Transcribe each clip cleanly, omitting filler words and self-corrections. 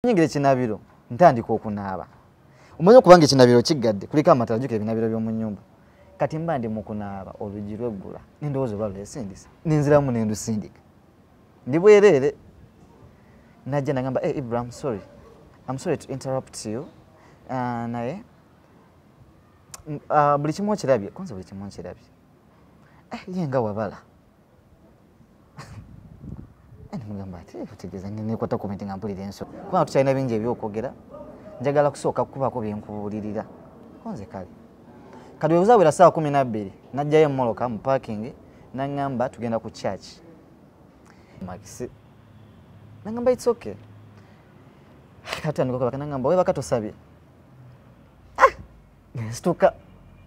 Nyingire kinabiro ntandika okunaaba. Omanyi kubanga kinabiro kigadde kuliko amatala jukira binabiro byo mu nyumba. Kati mbandi mu kunaaba olugi lweggula. Nindowooza lwabwe sindisa. Ninziramu nendu sindika. Ndi bwerere. Najja nagamba Ibrahim sorry. I'm sorry to interrupt you. Naye buli kimu okirabye. Konza buli kimu okirabye. Yenga wabala. Mugamba ati kutegeeza nekwata comment nga mpulira enso. Kuba tukyalina bingi ebyokwogera. Njagala kusooka kubaako byenkubuulirira. Konze kale. Kati bwe buzawera saa 12 najjayo mmoloka mu parking nangamba tugenda ku church. Magisi. Nangamba it's okay. Kati ndikoka nangamba wewe bakatosabye. Stuka.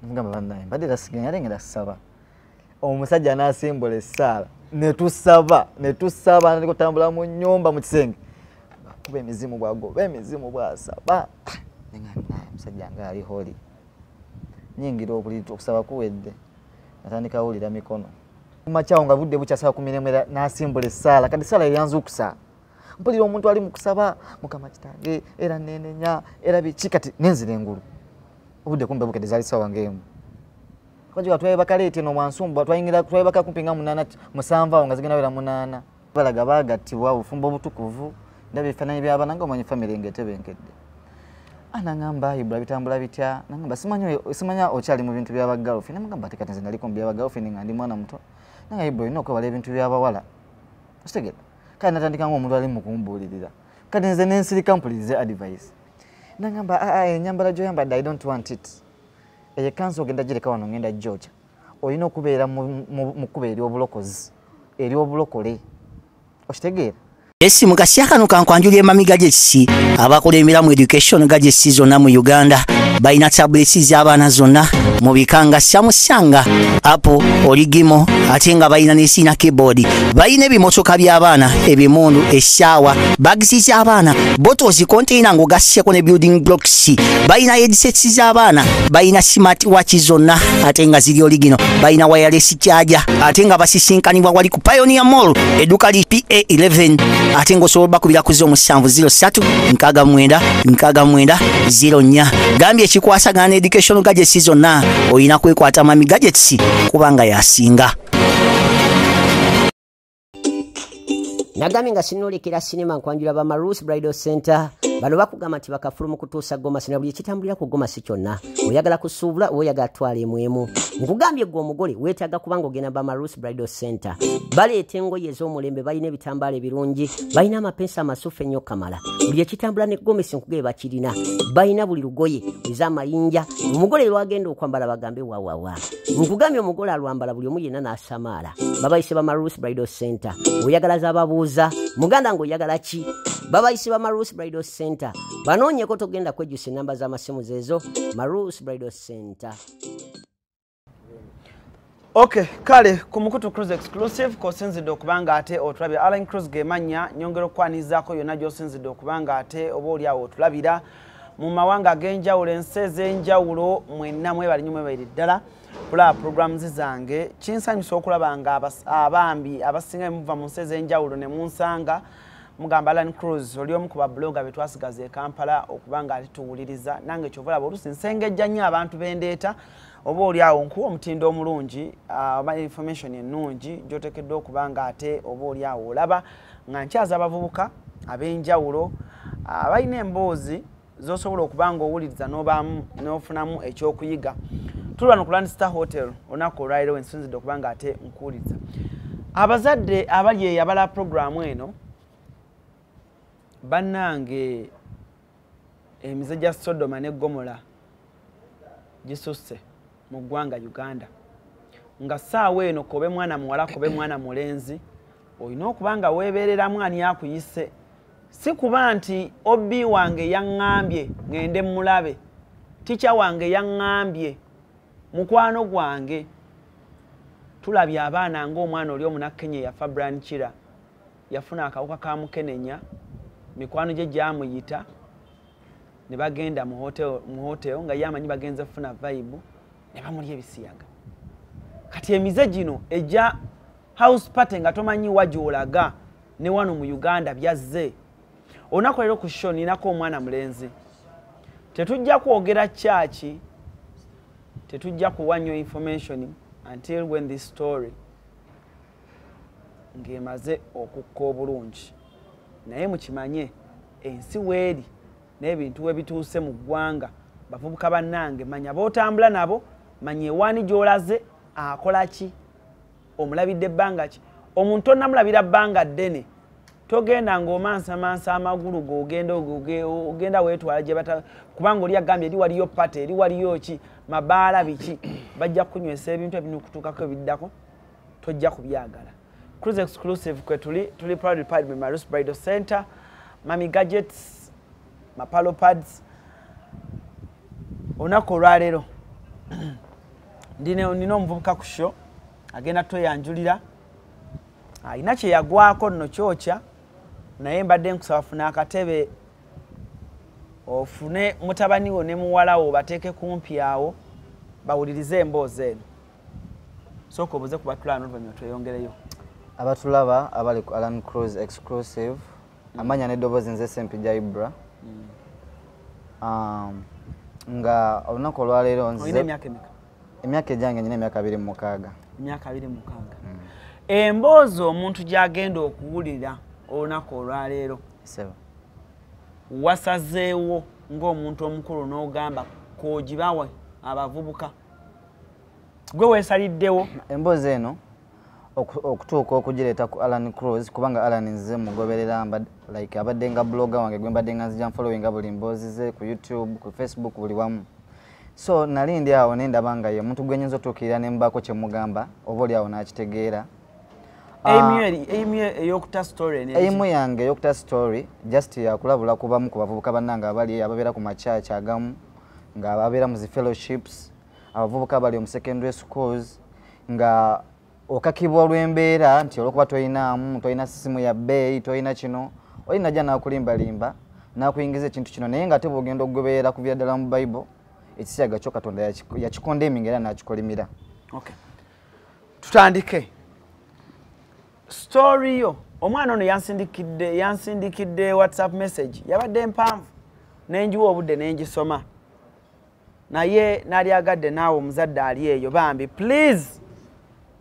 Mugamba bandaye mbadde rasiganya arengera saba. Omusajja n'asimbula essaala. Netusaba ndikutambula mu nyumba mu kisenge. Kuba emizimu bwagoba emizimu bwasaba. Nengamba musajja nga ali holi. Nyingira obulito okusaba kuwedde. Natandika awulira mikono. Kumachawo nga budde bukyasa 10 n'asimbula essaala. Kati essaala yanzu okusa. Mpulira omuntu ali mu kusaba Mukama kitange era nenenya era biki kati nenzira engulu. Obudde kumbe bukedde zali sawa ngemu. Kwajiwa twaye bakalete no mwansumba twayingira twaye bakakumpinga munana musanva nga zigenda wera munana. Balaga bagatibwa bufumbo butukuvu ndabe bifananyi by'abana nga omanyi family ngetebe nkedde. Anangamba ibula bitambula bitya nangamba simanya okyali mu bintu by'abagalo fina ngamba tekati nze naliko mu by'abagalo fina nga ndi mwana muto. Nanga ibula inoko bale ebintu by'abawala. Ostegera. Kandi natandika ngo omuntu ali mu kumbulirira. Kati nze nensirika mpulize advice. Nangamba nyambala jo yamba I don't want it. Eye kanso ogenda gireka wano ngenda Georgia. Oyina okubeera mu kuba eri obulokozi. Eri obulokole. Okitegeera? Esi mukasiakano kankwanjulye mamiga gyesi abakola emiramu education gajesi zonna mu Uganda baina tablets z'abaana zonna mu bikanga syamusanga apo oligimo ate nga baina n'esina keyboard baina ebimotoka by'abaana ebimundu eshawa bags z'abaana bottles container ngo gasseko ne building blocks baina headsets z'abaana baina smart watch zonna ate nga ziri oligino baina wireless charger ate nga basisinkanibwa wali ku Pioneer Mall eduka li PA11 ate ngosobola kubira kuzo mu 703 nkaga mwenda 04 gambye ekikwasagana education gadgets zonna oyina kwekwata mami gadgets kubanga yasinga. Nagambye nga sinolekera sinema nkwanjula ba Marus Bridal Center bano bakugamba nti bakafulumu kutuusa Goma sina buli kitambulira ku Goma si kyonna oyagala kusuubula oyagala twale mwemu nkugambye gwe omugole weetaaga kubanga ogenda ba Marus Bridal Center baleeta engoye ez'omulembe balina ebitambaala ebirungi balina amapensa amasufu ennyo kamala buli ekitambula ne Goma si nkugere bakirina balina buli lugoye ez'amayinja omugole lwagenda okwambala bagambe wawawa nkugambye omugole alwambala buli omu yenna n'asamaala babayise ba Marus Bridal Center oyagala z'ababuuza muganda ng'oyagala ki babayise ba Marus Bridal Center banoonyeko togenda kwejjusa enamba z'amasimu zezo Marus Bridal Center. Okay, kale ku Mukutu Cruise Exclusive kosinzidde okubanga ate otulabye Alan Cruise gemanya nyongero kwanizaako yonna gy'osinzidde okubanga ate oba oli awo otulabira mu mawanga ag'enjawulo ensi ez'enjawulo mwenna mwebali nnyo mwebali ddala kulaba programs zange kinsanyusa okulaba nga abambi abasinga muva mu nsi ez'enjawulo ne munsanga mugamba Alan Cruise oli omu ku babloga be twasigaza e Kampala okubanga ate tuwuliriza nange kyova olaba oluusi nsengejja nnyo abantu bendeeta oba oli awo nkuwa omutindo omulungi oba information ennungi gy'oteekeddwa okubanga ate oba oli awo olaba nga nkyaza abavubuka ab'enjawulo abalina emboozi z'osobola okubanga owuliriza n'obaamu n'ofunamu ekyokuyiga tulwano ku Landstar Hotel olunaku olwaliro wensinzidde okubanga ate nkuwuliriza abazadde abali eyabala programu eno bannange emize gya Sodoma ne Gomora gisusse mu ggwanga Uganda nga ssaawa eno kobe mwana muwala kobe mwana mulenzi olina okubanga weebeereramu ani akuyise si kuba nti obbi wange yaŋŋambye ŋŋende mulabe tica wange yaŋŋambye mukwano gwange tulabye abaana ng'omwana oli omunakkenya yafa Branchira yafuna akawuka ka mukenenya mikwano gye gyamuyita ne bagenda mu hotel nga yamanyi bagenze funa vibe ne bamulya ebisiyaga kati emize gino ejja house party nga tomanyi wagyolaga ne wano mu Uganda byazze Olunaku leero ku show ninako omwana mulenzi. Tetujja kwogera kyaki, tetujja kuwa nnyo information until when this story ng'emaze okukka obulungi. Naye mukimanye ensi weeri n'ebintu ebituuse mu ggwanga bavubuka bannange manya bootambula nabo manya ewaani gy'olaze akola ki omulabidde ebbanga ki omuntu onnamulabira bbanga ddene togenda ng'omansamansa amagulu ogenda weetwala gye bata kubanga oli agambye eri waliyo pata eri waliyo ki mabaala biki bajja kunywesa ebintu ebinikutuukako ebiddako tojja kubyagala. Cruise exclusive kwe tuli proudly partnered with Marus Bridal Center, Mami Gadgets, Mapalo Pads. Olunaku olwaleero nina omuvubuka ku show agenda tweyanjulira alina kye yagwako nno kyokya naye mbadde nkusaba funa akatebe ofune mutabani wo ne muwala wo bateeke kumpi awo bawulirize emboozi eno. Sooka obuze ku batulano oluvannyuma tweyongereyo. Abatulaba abali ku Alan Cruise exclusive amanya n'eddoboozi nze Sempija Ibra nga olunaku olwaleero nze emyaka egyange nyina emyaka 26. Emyaka 26. Emboozi omuntu gy'agenda okuwulira olunaku olwaleero wasazeewo ng'omuntu omukulu n'ogamba koogibawe abavubuka gwe weesaliddewo emboozi eno okutuuka okugireeta ku Alan Cruise kubanga Alan nze mugoberera like abadde nga blogger wange gwe mbadde nga nzija following buli mboozi ze ku YouTube ku Facebook buli wamu. So nali ndi awo ne ndaba nga ye muntu gwenyinza otuukirira ne mbaako kye mugamba oba oli awo n'akitegeera. Eyokuta story eimu yange eyokuta story just yakulabula kubamu ku bavubuka bannanga abali ababeera ku machachi agamu nga ababeera mu zi fellowships abavubuka abali mu secondary schools nga okakibwa olw'embeera nti olwokuba toyina simu ya bbeeyi toyina kino olina jja n'akulimbalimba n'akuyingiza ekintu kino naye nga ate bw'ogenda okugoberera kuviira ddala mu Bible ekisiyaga kyo Katonda yakikondeminga era n'akikolimira. Tutandike story yo. Omwana ono yansindikidde WhatsApp message yabadde mpanvu nenjiwa obudde nengisoma naye nali agadde naawe omuzadde ali eyo bambi please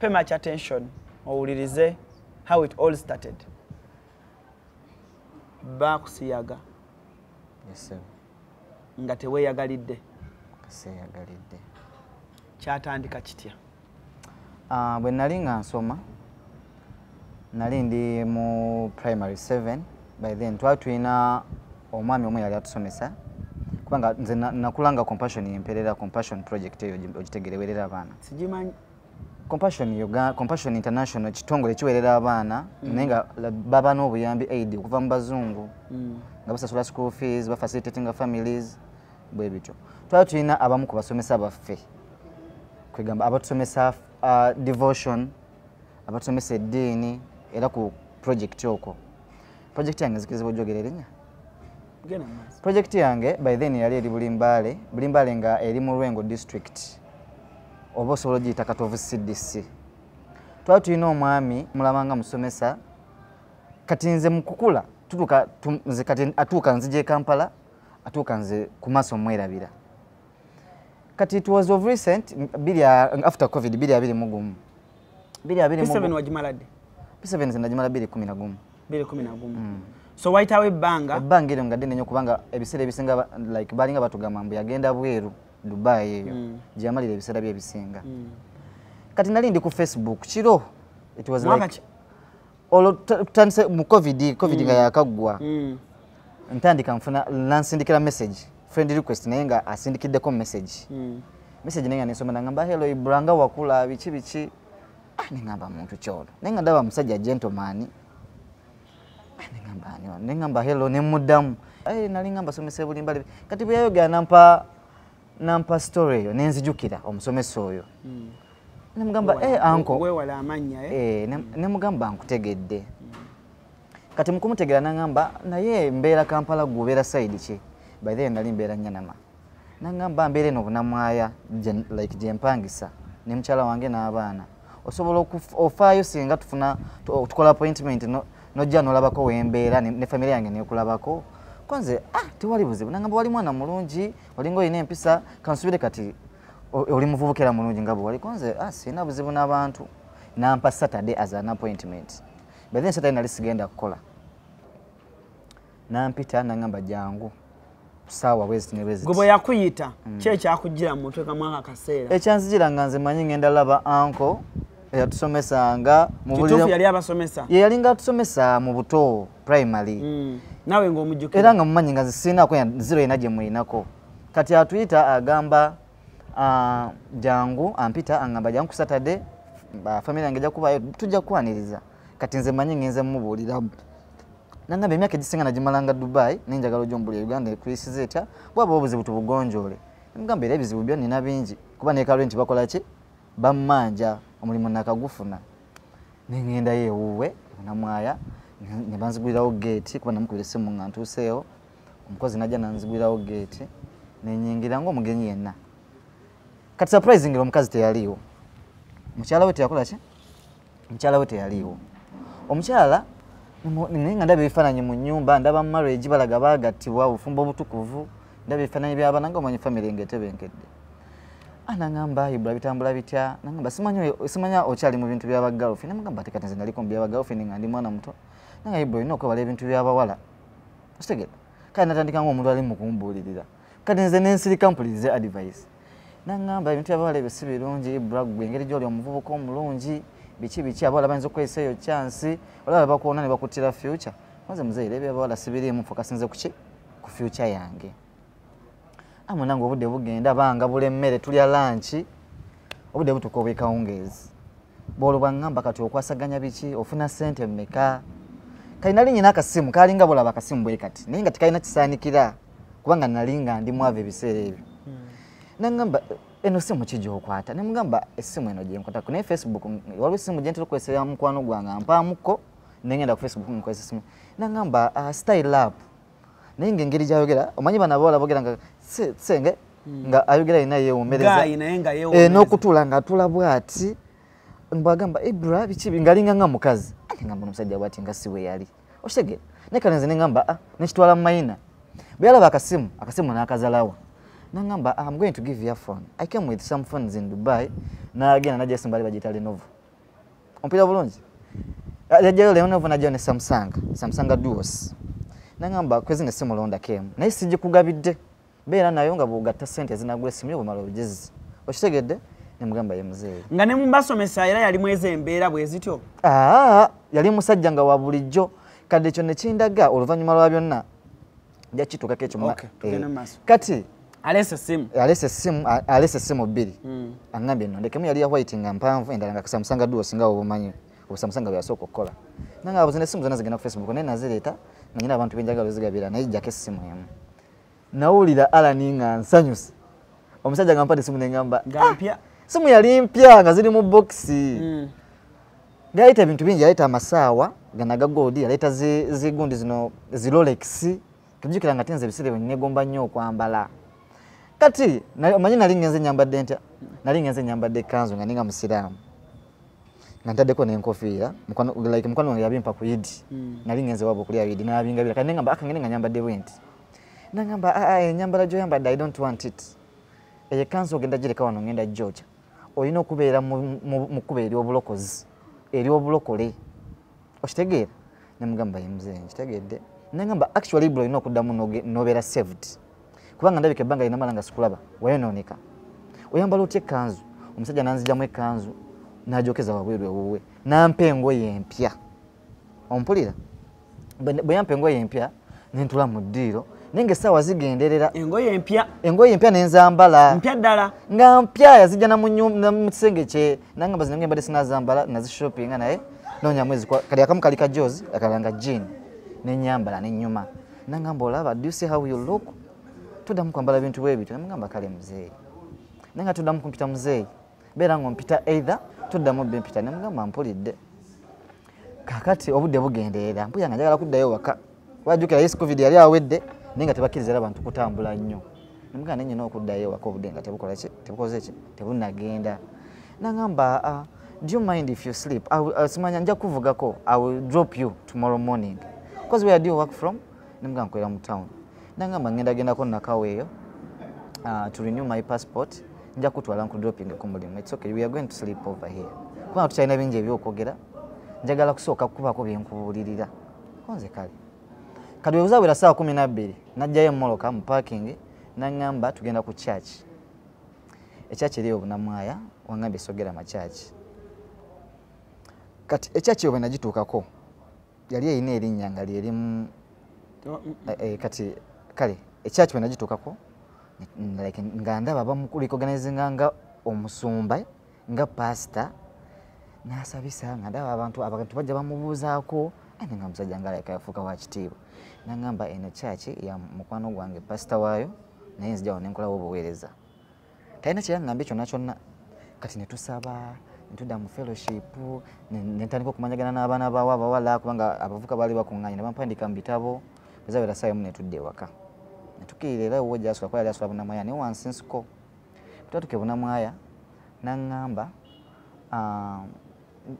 pay much attention owulirize how it all started. Bakusiyaga nga teweeyagalidde kyatandika kitya? Bwe nali nga nsoma nali ndi mu primary 7 by then twatulina omwami omu yali atusomesa kubanga nze nakulanga compassion yemperera compassion project eyo ogitegerewerera abaana sigimanyi. Compassion International kitongole kiwerera abaana naye nga baba n'obuyambi aid okuva mu bazungu nga basasula school fees ba facilitating families bwe bityo. Twatulina abamu ku basomesa baffe kwegamba abatusomesa devotion abatusomesa eddiini era ku project okwo. Project yange nzikiriza bw'ojogerera erinnya? Project yange by then yali eri Bulimbaale nga eri mu Lwengo district oba osobola ogiyita Katovu CDC. Twali tulina omwami mulabanga musomesa kati nze mu kukula kati atuuka nzija e Kampala atuuka nze ku maaso mwerabira. Kati it was of recent after COVID 2021. P7 wagimaladde? P7 nze nagimala 2011. So wayitawo ebbanga eryo nga ddene nnyo kubanga ebiseera ebisinga like balinga batugamba mbu yagenda bweru Dubai eyo gyamalira ebiseera byebisinga. Kati nali ndi ku Facebook kiro it was like tutandise mu covid nga yakaggwa ntandika nfuna nansindikira message friend request naye nga asindikiddeko message naye nga nensoma nagamba hello Ibranga wakula biki nengamba muntu kyolo naye nga ndaba musajja gentleman nengamba hello nemuddamu nali ngamba somesa Bulimbaale kati bwe yayogera nampa story eyo nenzijukira omusomesa oyo nemugamba anko wewala amanya nemugamba nkutegedde kati mukumutegera nangamba naye mbeera Kampala gubeera side ki by the way nali mbeera Nyanama nangamba mbeera eno bunamwaya like gyempangisa ne mukyala wange n'abaana osobola ofaayo singa tukola appointment nojja nolabako wembeera ne family yange nekulabako kwanze tewali buzibu nangamba wali mwana mulungi walinga olina empisa kansubire kati oli muvubukira mulungi nga bwe wali kwanze sina buzibu n'abantu nampa Saturday as an appointment but then Saturday nali sigenda kukola nampita nangamba jangu sawa wezi ne wezi gobo yakuyita kye kyakujira mu mutwe kamwaka kaseera ekyanzijira nga nze manyi ngenda laba anko yatusomesanga mu buliro yali abasomesa yali nga tusomesa mu buto primary nawe ng'omujjukira era nga mumanyi nga zisina ko zero ina gye mulinako kati atuyita agamba jangu ampita angamba jangu Saturday family yange ejja kubayo tujja kwaniriza kati nze manyi ngenze mubuulira nangamba emyaka egisinga nagimalanga Dubai ninjagala ojombuli Uganda ekwisiza etya bwaba obuzibu tubugonjole ngamba era ebizibu byo nina bingi kuba ne Karenti bakola ki bammanja omulimu nakagufuna nengenda yeewuwe namwaya ne banzigwirawo gate kuba namukubira essimu nga ntuuseewo omukozi najja nanzigwirawo gate nenyingira ng'omugenyi yenna kati surprising omukazi teyaliiwo mukyala we teyakola ki mukyala we teyaliiwo omukyala naye nga ndaba ebifaananyi mu nnyumba ndaba marriage balaga baagattibwa obufumbo obutukuvu ndaba ebifaananyi by'abaana nga omanyi family ng'etebenkedde nangamba Ibra bitambula bitya nangamba simanya okyali mu bintu by'abagirlfriend namugamba ate kati nze naliko mu by'abagirlfriend nga ndi mwana muto nanga Ibra olina okwewala ebintu by'abawala okitegedde kale natandika ng'omuntu ali mu kumbuulirira kati nze nensirika mpulirize advice nangamba ebintu by'abawala ebyo si birungi Ibra gwe engeri gy'oli omuvubuka omulungi biki abawala bayinza okukozesa eyo chance olaba bakuwona ne bakuttira future nze muzeeyira eby'abawala sibiriimu fokasinze kuki ku future yange amunanga obudde bugenda banga bulemmere tulya lunch obudde butuka obwekawungeezi bwolwo ngamba kati okwasaganya biki ofuna sente mmeka kalina linyina akasimu kalinga bulaba akasimu bwe kati naye nga tekalina kisaanikira kubanga nalinga ndi mwavu ebiseera ebyo nangamba eno simu kijookwata ne mugamba essimu eno gyenkwata ku naye Facebook waliwo essimu gye ntera okukozesa mukwano gwange mpaamuko nengenda ku Facebook nkozesa essimu nangamba style up naye ng'engeri gyayogera omanyi bana abawala boogera nga senge nga ayogera yina yeewumereza n'okutuula ng'atuula bw'ati mbagamba Ibra biki ngalinga nga mukazi ate ngamba omusajja bw'ati nga si we yali okitegera naye kale nze ne ngamba nekitwala mu mayina bwe yalaba akasimu n'akazalawa nangamba I'm going to give you a phone. I came with some phones in Dubai n'agenda najja esimu bali bagiyita Lenovo ompira bulungi yajjayo Lenovo najjayo ne Samsung Duos nangamba kwezi ne simu londa kemu naye sijikugabidde beera nayo nga bw'ogatta ssente ezinagula essimu yo bumala obugezi okitegedde ne mugamba ye muzeeyi nga ne mubasomesa era yali mwezi embeera bwe zityo yali musajja nga wa bulijjo kadde ekyo ne kindaga oluvannyuma lwa byonna jakituukako ekyo kati alese essimu bbiri aŋŋambye eno ndekemu yali ya white nga mpanvu endala nga Samsung Duos nga obumanyi obusamusanga bwe yasooka okukola nanga abuzina essimu zonna zigenda ku Facebook naye nazireeta nga nyina abantu benjagala ozigabira naye jjako essimu emu nawulira alani nga nsanyuse omusajja nga mpadde essimu nengamba simu yali mpya nga ziri mu bokisi ngayita ebintu bingi yaleeta amasaawa ganaga gold yaleeta zigundi zino Rolex kijjukira nga tenze ebiseera bwe negomba nnyo okwambala kati omanyi nali ngenze nyambadde ntya nali ngenze nyambadde kanzu nga ninga musiraamu nga ntaddeko n'enkofiira mukwano wange yabimpa ku Idi nali ngenze wabo okulya Idi nabingabira kati nengamba akangende nga nyambadde bwenti nangamba enyambala gy'oyambadde I don't want it eyo kanzu ogenda gireka wano ngenda Georgia olina okubeera mu kkuba ery'obulokozi ery'obulokole okitegeera nemugamba ye muzeeyi nkitegedde nengamba actually Ibra olina okuddamu n'obeera saved kubanga ndabika ebbanga linamala nga sikulaba wayonooneka oyambala otya ekkanzu omusajja nanzigyamu ekkanzu n'ajokeza wabweru ewuwe nampa engoye empya ompulira bwe yampa engoye empya nentula mu ddiiro naye ng'essaawa zigenderera engoye empya nenzambala mpya ddala nga mpya yazijja mu kisenge kye nangamba zino ngembadde sinazambala nazishoppinga naye noonya mwezi kali akamu kali kajozi akalala nga jean nenyambala nenyuma nangamba olaba do you see how you look tuddamu kwambala bintu bwebityo namugamba kale muzeeyi naye nga tuddamu kumpita muzeeyi beera ng'ompita either tuddamu bbe mpita nemugamba mpulidde kakati obudde bugenderera mpuya nga njagala kuddayo waka wajjukira yesu covid yali awedde naye nga tebakkiriza abantu kutambula nnyo nemugamba nenyina okuddayo waka obudde nga tebukoze ki tebunagenda nangamba do you mind if you sleep? Simanya nja kuvugako. I will drop you tomorrow morning. Because where do you work from? Nimga nkwera mu town. Nangamba ngenda ko nakaweyo to renew my passport. Nja kutwala nku dropping ku mulimu. It's okay, we are going to sleep over here. Kuba tukyalina bingi ebyokogera. Njagala kusooka kubako byenkubulirira. Konze kale. Kati we uzawera saa 12 najjayo mmoloka mu parking nangamba tugenda ku church. Echachi leo bunamwaya wangambye sogera machachi. Kati echachi yo benagituukako yali eyina erinnya nga lyerimu kati kale echachi benagituukako like nga ndaba bamukuliko organizinga nga omusumba nga pastor nasabisa nga ndaba abantu bajja bamubuuzaako ane nga musajja nga like yafuuka wa kitiibwa nangamba eno chachi ya mukwano gwange pastor waayo naye nzija nenkolawo obuweereza talina kyeyangamba ekyo nakyonna kati netusaba ntudda mu fellowship nentandika okumanyagana n'abaana bawo abawala kubanga abavuka baali bakuŋŋaanye ne bampandika mu bitabo ezawera saa emu netudda ewaka netukirira era owojja asula kuba yali asula bunamwaya naye wansi nsiko tutatuke bunamwaya naŋŋamba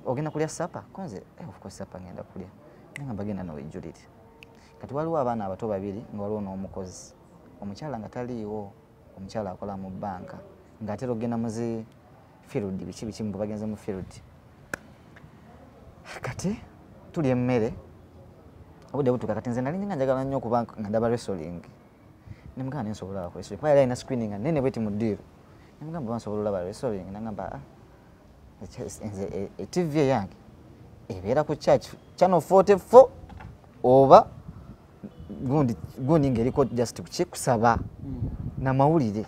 ogenda kulya sapa konze of course sapa ngenda kulya naŋŋamba genda nowejjulire kati waliwo abaana abato babiri nga waliwo n'omukozi omukyala nga taliiwo omukyala akola mu banka ng'atera ogenda muzi field biki mbu bagenze mu field kati tuli emmere obudde butuuka kati nze nali nga njagala nnyo okuba nga ndaba wrestling nemugamba nensobola ku wrestling kuba yali alina screening nene bweti mu ddiiro nemugamba bansobola olaba wrestling nangamba nze TV yange ebeera ku church channel 44 oba gundi ng'eriko just kusaba namawulire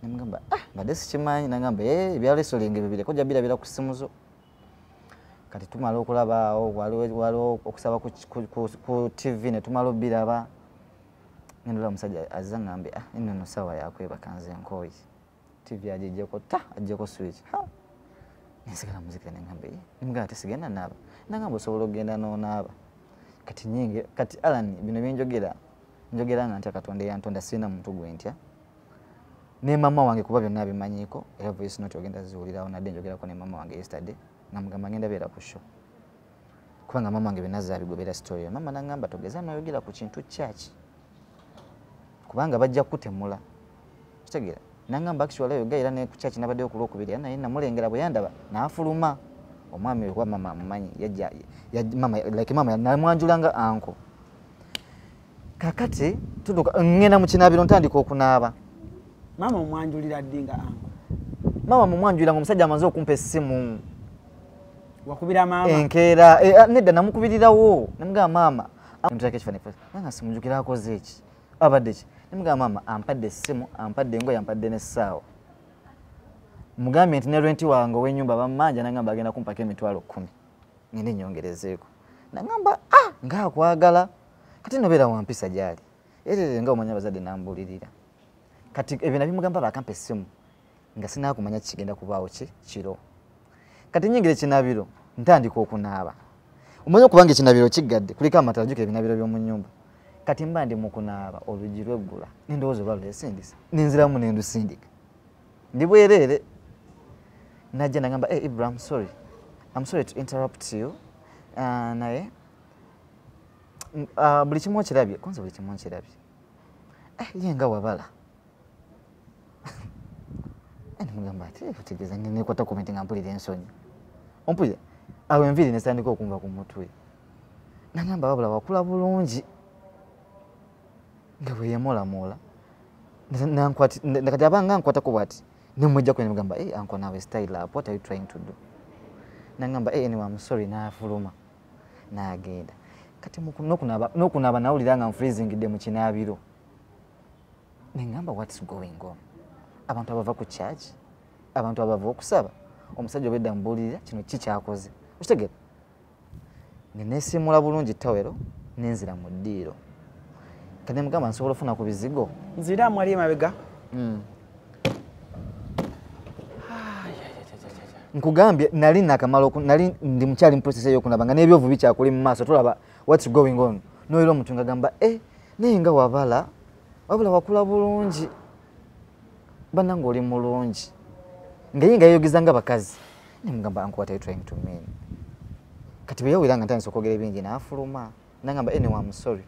nemugamba mbadde sikimanyi nagamba ebya wrestling bibiri kojja birabira ku simu zo kati tumala okulaba awo waliwo okusaba ku TV ne tumala obiraba ngendula omusajja azza ngambe ennono sawa yakwebaka nze nkooyi TV agijjeko ajjeko switch nensigala muzika nengambe nemugamba tesigenda naaba nagamba osobola okgenda n'onaaba kati nyingi kati Alan bino byenjogera nga ntya Katonda yantonda sirina muntu gwe ntya ne mama wange kuba byonna bimanyiiko era voice note ogenda ziwulirawo nadde njogerako ne mama wange yesterday namugamba ngenda beera ku show kubanga mama wange byenazza bigobera story mama nangamba togeza noyogera ku kintu kyaki kubanga bajja kutemula kitegeera nangamba actually yoga era ne ku kyaki nabadde okulokubiri naye namulengera bwe yandaba naafuluma omwami kuba mama amumanyi yajja mama namwanjulanga anko kakati tuduka ngenda mu kinabiro ntandika okunaaba mama omwanjulira ddinga anko mama mumwanjulira ngo omusajja amaze okumpa essimu wakubira mama enkeera nedda namukubirirawo namugamba mama ntulake kifani nanga simujukira akoze eki abadde ki namugamba mama ampadde essimu ampadde engoye ampadde n'essaawa mugambye nti ne renti wange ow'ennyumba bammanja nangamba agenda kumpako emitwalo 10 ngende nyongerezeeko nangamba ngaakwagala kati nobeera wampisa gyali erere nga omanya abazadde nambulirira kati ebyo nabimugamba bakampa essimu nga sinaakumanya kigenda kubaawo kiro kati nyingira ekinabiro ntandika okunaaba omanyi okubanga ekinabiro kiggadde kuliko amatala jukira ebinabiro by'omu nnyumba kati mba ndi mu kunaaba oluggi lweggula nendowooza olwalo esindisa nenziramu nendusindika ndi bwereere najja nagamba Ibrahim I'm sorry to interrupt you naye buli kimu okirabye konza buli kimu okirabye ye nga wabala nemugamba ati kutegeeza nekwata komenti nga mpulira ensonyi ompulira awo enviiri nesitandika okunva ku mutwe nagamba wabula wakula bulungi nga bweyemoolamoola nakati abanga nkwatako bwati nemwejjako nemugamba anko nawe style up what are you trying to do nagamba anyway I'm sorry naafuluma naagenda kati nokunaaba nawulira nga nfreezingidde mu kinaabiro nengamba what's going on abantu abava ku church abantu abava okusaba omusajja obedda mbuulirira kino kikyakoze okitegera neneesiimula bulungi tawero nenzira mu ddiiro kati nemugamba nsobola ofuna ku bizigo nziramu ali emabega nkugambye nali nakamala nali ndi mukyali muprocess eyokunaba nga n'ebyovu bikyakuli mu maaso tulaba what's going on noyira omuntu nga gamba naye nga wabala wabula wakula bulungi bannanga oli mulungi nga ye nga yeyogeza nga bakazi Nemugamba uncle what are you trying to mean? Kati bwe yawiranga ntandise okwogera ebingi n'afuluma. Nangamba anyway I'm sorry.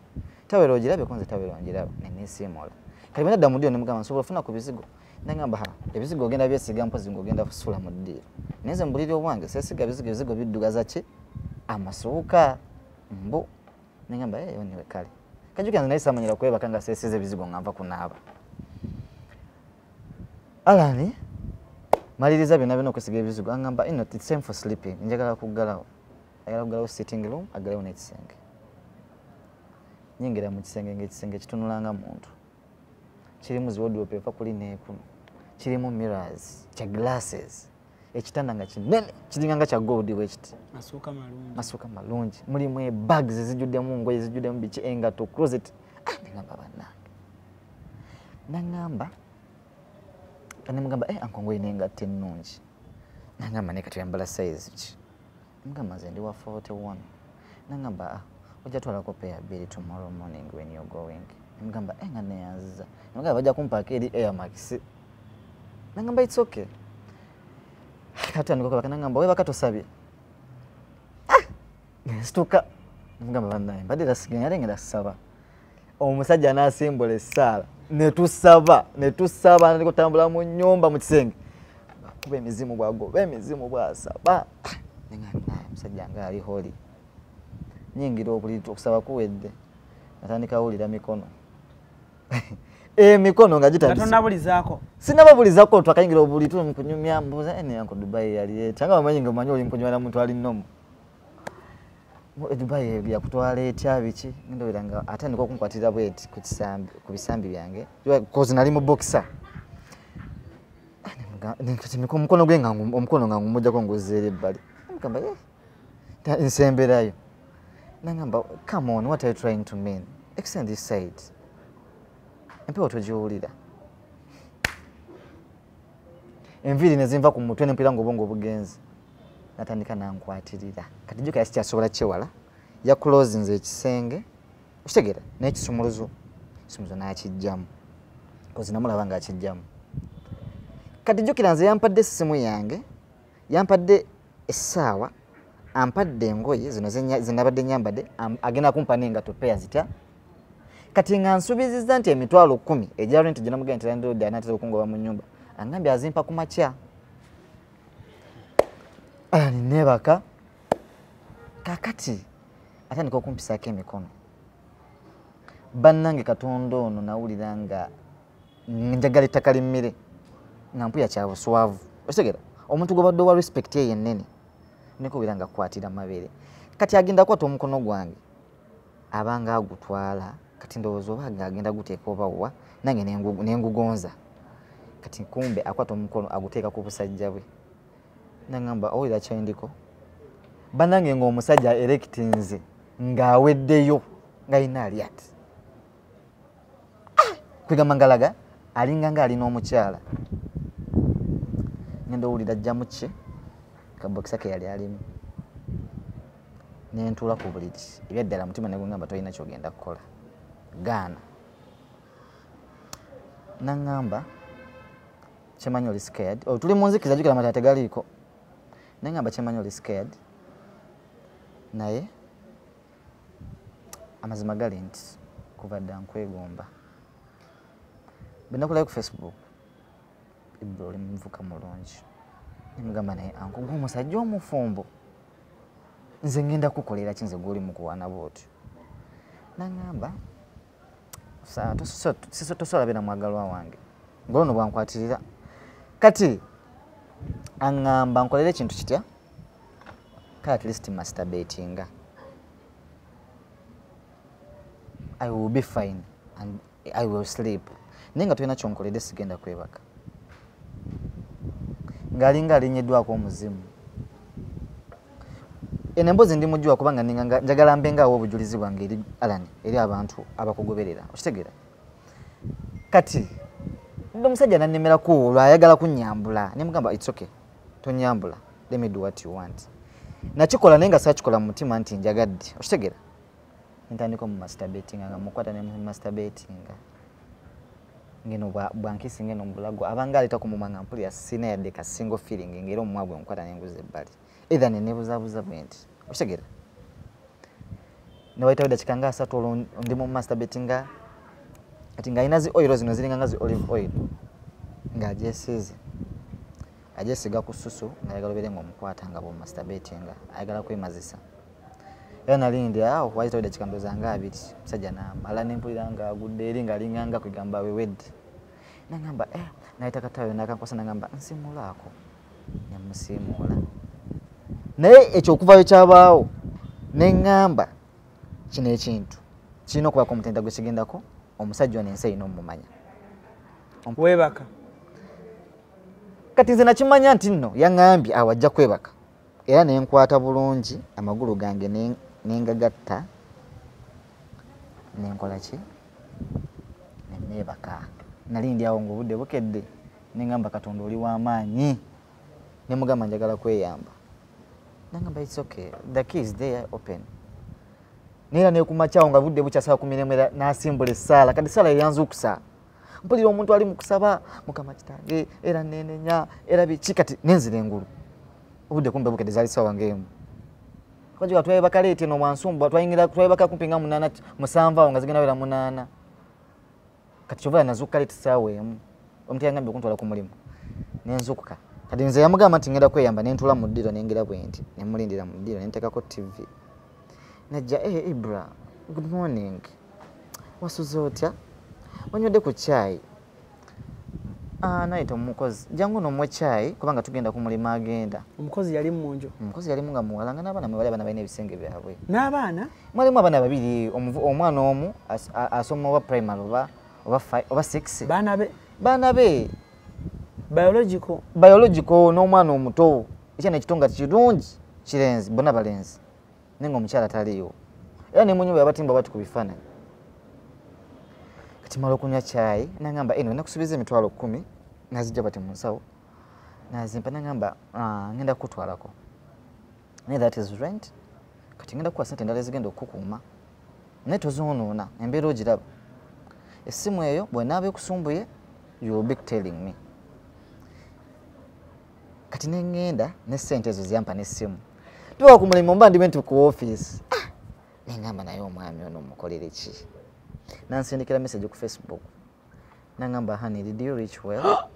Tawero ogirabe konze tawero angirabe nenesiimola. Kati bwe nadda mu ddiiro nemugamba nsobola ofuna ku bizigo. Nangamba ebizigo ogenda byesiga mpozi ng'ogenda kusula mu ddiiro. Nenze mbulira obwange seesiga bizigo biddugaza ki? Amasuuka. Mbu. Nangamba niwe kale. Kajuka nze naye samanyira kwebaka nga seesize ebizigo nga nva kunaaba. Alani maliriza byonna byonna okusiga ebizigo angamba it's time for sleeping. Njagala kuggalawo. Ayagala kuggalawo sitting room aggalewo n'ekisenge. Nyingira mu kisenge ng'ekisenge kitunulanga muntu. Kirimu ziwardrobe eva kuli n'ekuno. Kirimu mirrors, kya glasses. Ekitanda nga kinene kiringa nga kya gold bwekiti. Masuuka malungi. Mulimu bags ezijjuddemu ngoye ezijjuddemu biki engato closet. Nangamba bannange. Nangamba nemugamba uncle ngoye n'engato ennungi. Nangamba ne kati yambala size ki. Nangamba nze ndi wa 41. Nangamba ojja twalako pair bill tomorrow morning when you're going. Nangamba nga neyanziza. Nangamba bajja kumpaaka eri Air Max. Nangamba it's okay. Kati nikokola nangamba we bakatosabye. Nesituka. Nangamba bannaye mbadde rasiganya alengera ssaba. Omusajja n'asimbola essaala. Netusaba nikutambula mu nnyumba mu kisenge. Kuba emizimu bwagoba emizimu bwasaba. Nangamba omusajja nga ali holi. Nyingira obuliri okusaba kuwedde. Natandika wulira mikono. Mikono nga gitandise. Natonnabulizaako. Sinababulizaako twakayingira obuliri tu mukunyumya mbuza yanko Dubai yali etanga bamanyi nga manyi oli mpunywana muntu ali nnomu. Dubai yakutwala etya biki ndowera nga atandika okunkwatira bweti ku bisambi byange. Kozi nali mu boxer. Omukono gwe nga omukono nga ngumujjako nguzeera ebbali. Nkamba nsemberayo. Nangamba come on what are you trying to mean? Extend this side. Empewo togiwulira. Enviiri ne zinva ku mutwe n'empira ng'obwongo obugenzi. Natandika nankwatirira. Kati jjuka yakyasobola kyewala. Yakulozinze ekisenge. Okitegeera n'ekisumuluzo. Ekisumuluzo n'akijjamu. Kozi namulaba ng'akijjamu. Kati jjukira nze yampadde essimu yange. Yampadde essaawa. Ampadde engoye zino zinabadde nyambadde. Agenda kumpa n'engato peya zitya. Kati nga nsubizizza nti emitwalo 10 ejja rent gye namugenda nti landlord anatera okungoba mu nnyumba. Angambye azimpa ku makya. Nebaka. Kakati atandika okumpisaako emikono. Bannange Katonda ono nawulira nga njagala ettaka limmire. Nga mpuya kya buswavu. Okitegera? Omuntu gw'obadde wa respect ye yennyini. Niko biranga kwatira mabeere. Kati agenda kwata omukono gwange. Abanga agutwala. Kati ndowooza oba agenda guteeka oba wa nange nengugonza. Kati kumbe akwata omukono aguteeka ku busajja bwe. Nangamba owulira kyendiko. Bannange ng'omusajja erectinze ng'aweddeyo ng'alina aliat. Kwegamba ngalaga alinga nga alina omukyala. Ngenda owulira ajjamu ki kabokisa ke yali alimu. Nentuula ku buliri. Ebyaddala mutima ne gungamba tolina ky'ogenda kukola. Gaana. Nangamba kyemanyi oli scared. Tuli mu nzikiza jjukira amata tegaliiko. Nangamba kyemanyi oli scared. Naye amazima gali nti kuva dda nkwegomba. Bwe nakulayo ku Facebook Ibro oli muvuka mulungi. Nemugamba naye anko gw'omusajja omufumbo. Nze ngenda kukolera ki nze gw'oli mu kuwaana bw'otyo. Nangamba tosobola beera mwagalwa wange. Ng'ono bwankwatirira. Kati aŋŋamba nkolere ekintu kitya? Kale at least masturbatinga. I will be fine and I will sleep. Naye nga tolina kyonkoledde sigenda kwebaka. Ng'alinga alinnyiddwako omuzimu. Eno emboozi ndi mujjuwa kubanga njagala mbengawo obujulizi bwange eri Alani eri abantu abakugoberera. Okitegeera? Kati ndo omusajja nannemerako olwo ayagala kunnyambula. Ne mugamba it's okay. Tonyambula. Let me do what you want. Nakikola naye nga saakikola mu mutima nti njagadde. Okitegeera? Ntandika mu masturbating nga mukwata ne mu masturbating. ngeno bwankisi ngeno mbulago abanga aleta ku mumanga mpuli ya sina ya deka single feeling ngero mwabwe nkwata nenguze bali either ne nebuzabuza bwenti okitegera ne waita weda kikanga asatu ndimo masturbatinga ati nga inazi oil zino zilinga ngazi olive oil nga jesize ajesiga kususu nayagala berengo mukwata nga bo masturbatinga ayagala kwemazisa yana lindi aho waita weda kikando zanga abiri musajja na mala nempuliranga agudde eri nga linganga kwigamba we wed nangamba naita katayo nakankosa nangamba nsimulako nyamusimula naye ekyo okuvayo kyabaawo nengamba kino ekintu kirina okuba komutenda gwe kigendako omusajja ono ensi erina omumanya webaka kati nze nakimanya nti nno yaŋŋambye awajja kwebaka era nenkwata bulungi amagulu gange nengagatta nenkola ki neneebaka nali ndi awo ng'obudde bukedde nengamba Katonda oli w'amaanyi nemugamba njagala kweyamba nangamba it's okay the key is there open nera nekumakyawo nga budde bukyasaba kumiremera nasimbula essaala kati essaala eyanza okusa mpulira omuntu ali mukusaba mukama kitange era nenenya era biki kati nenzira engulu obudde kumbe bukedde zaali sawa ngemu kwajiwa twayebaka leeti eno mwansumba twayebaka kumpi nga 8 7 awo nga zigenda wera 8 kati kyova nazuuka leeti saawa emu omuntu yangambye okuntwala ku mulimu nenzukuka kati nze yamugamba nti ngenda kweyamba nentula mu ddiro nengera bwenti nemulindira mu ddiro nenteekako TV najja Ibra good morning wasuze otya wanywedde ku chai nayita omukozi jangu nomwe chai kubanga tugenda ku mulimu agenda omukozi yali munju omukozi yali munga muwala nga n'abaana mwebali abana balina ebisenge byabwe n'abaana mwalimu abaana babiri omwana omu asoma oba primary oba 6 baana be biological n'omwana omuto ekya nekitonga kirungi kirenzi bonna balenzi nenga omukyala taliyo era nemunyumba yabatimba bati ku bifaananyi kati mala okunywa chai nangamba eno nakusubiza emitwalo 10 nazijja bati mu nsawo nazimpa nangamba ngenda kutwalako naye that is rent kati ngenda kuwa sente endala ezigenda okukuuma naye tozoonoona embeera ogiraba essimu eyo bwenaaba ekusumbuye you will be telling me kati nengenda n'essente ezo ziyampa n'essimu tuba ku mulimu mba ndibe nti ku office nengamba naye omwami ono mukolere ki nansindikira message ku Facebook nangamba honey did you reach well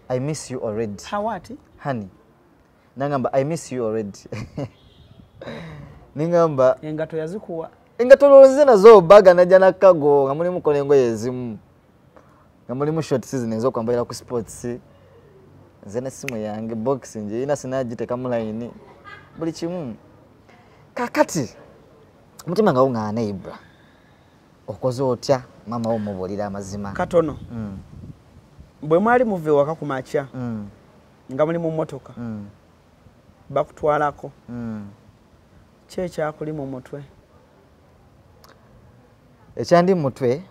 I miss you already honey nangamba I miss you already ningamba engato yazikuwa engato lonze nazo baga najja nakago nga mulimu kolengo yezimu nga mulimu short season ezokwambalira ku sports nze n'essimu yange box nje ina sinagiteka mu line buli kimu kakati omutima nga ungana Ibra okoze otya mama wo mubuulira amazima katono bwe mwali muve waka ku makya nga muli mu mmotoka bakutwalako kyekyakuli mu mutwe ekyandi mu mutwe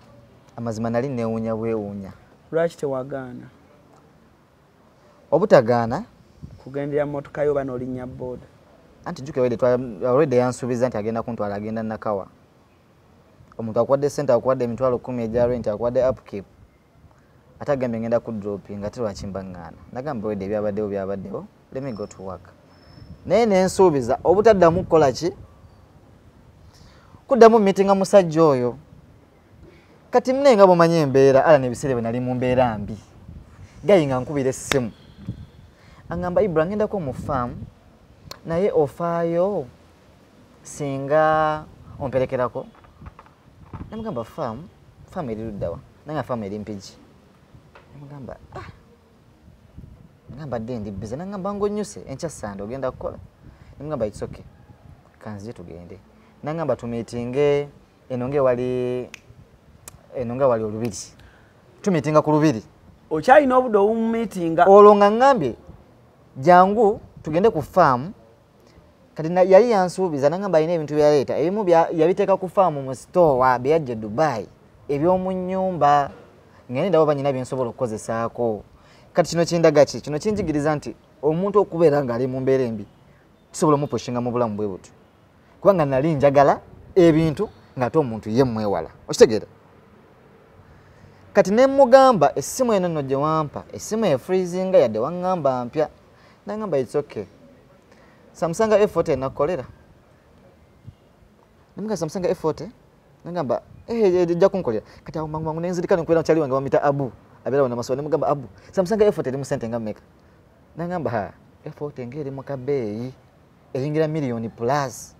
amazima nali neewuunya bwewuunya lwaki tewagaana obutagaana kugendera mmotoka yo bano olinnya boda anti juke wede already yansuubiza nti agenda kuntwala agenda nakawa omuntu akwadde sente akwadde emitwalo 10 eja rent akwadde upkeep atagambye ngenda ku dropping ate lwakimbaŋŋaana nagamba wede byabaddewo let me go to work naye nensuubiza obutaddamu kukola ki kuddamu meetinga musajja oyo kati mune nga bwomanyi embeera ala nebiseera bwe nali mu mbeera mbi gayi nga nkubira essimu aŋŋamba Ibra ngendako mu farm naye ofaayo singa omperekerako namugamba farm eri luddawa nanga farm eri Mpigi namugamba ngamba dde ndi bize nangamba ngonyuse enkya Sande ogenda kukola namugamba it's okay kanzije tugende nangamba tumitinge enonge wali olubiri tumitinga ku lubiri okyalina obudde obumumitinga olwo nga ŋŋambye jangu tugende ku farm kati yali yansuubiza nangamba alina ebintu byaleeta ebimu yabiteeka ku farm mu store byajja Dubai ebyomu nnyumba ngende ndabo banyina byensobola okukozesaako kati kino kindaga ki kino kinjigiriza nti omuntu okubeera ng'ali mu mbeera embi kisobola omupushinga mu bulamu bwe butyo kubanga nali njagala ebintu ng'ate omuntu ye mwewala okitegeera kati ne mugamba essimu eno nno gye wampa essimu e freezing yadde wangamba mpya nangamba it's okay Samsung A40 nakolera Nimga Samsung A40 nangamba ejja kunkolera kati awo mangu nenzirikana nkwera chali wange wamita Abu abera wana maswali mugamba Abu Samsung A40 limu sente ngameka nangamba ha A40 ngeri mu kabeyi eyingira million plus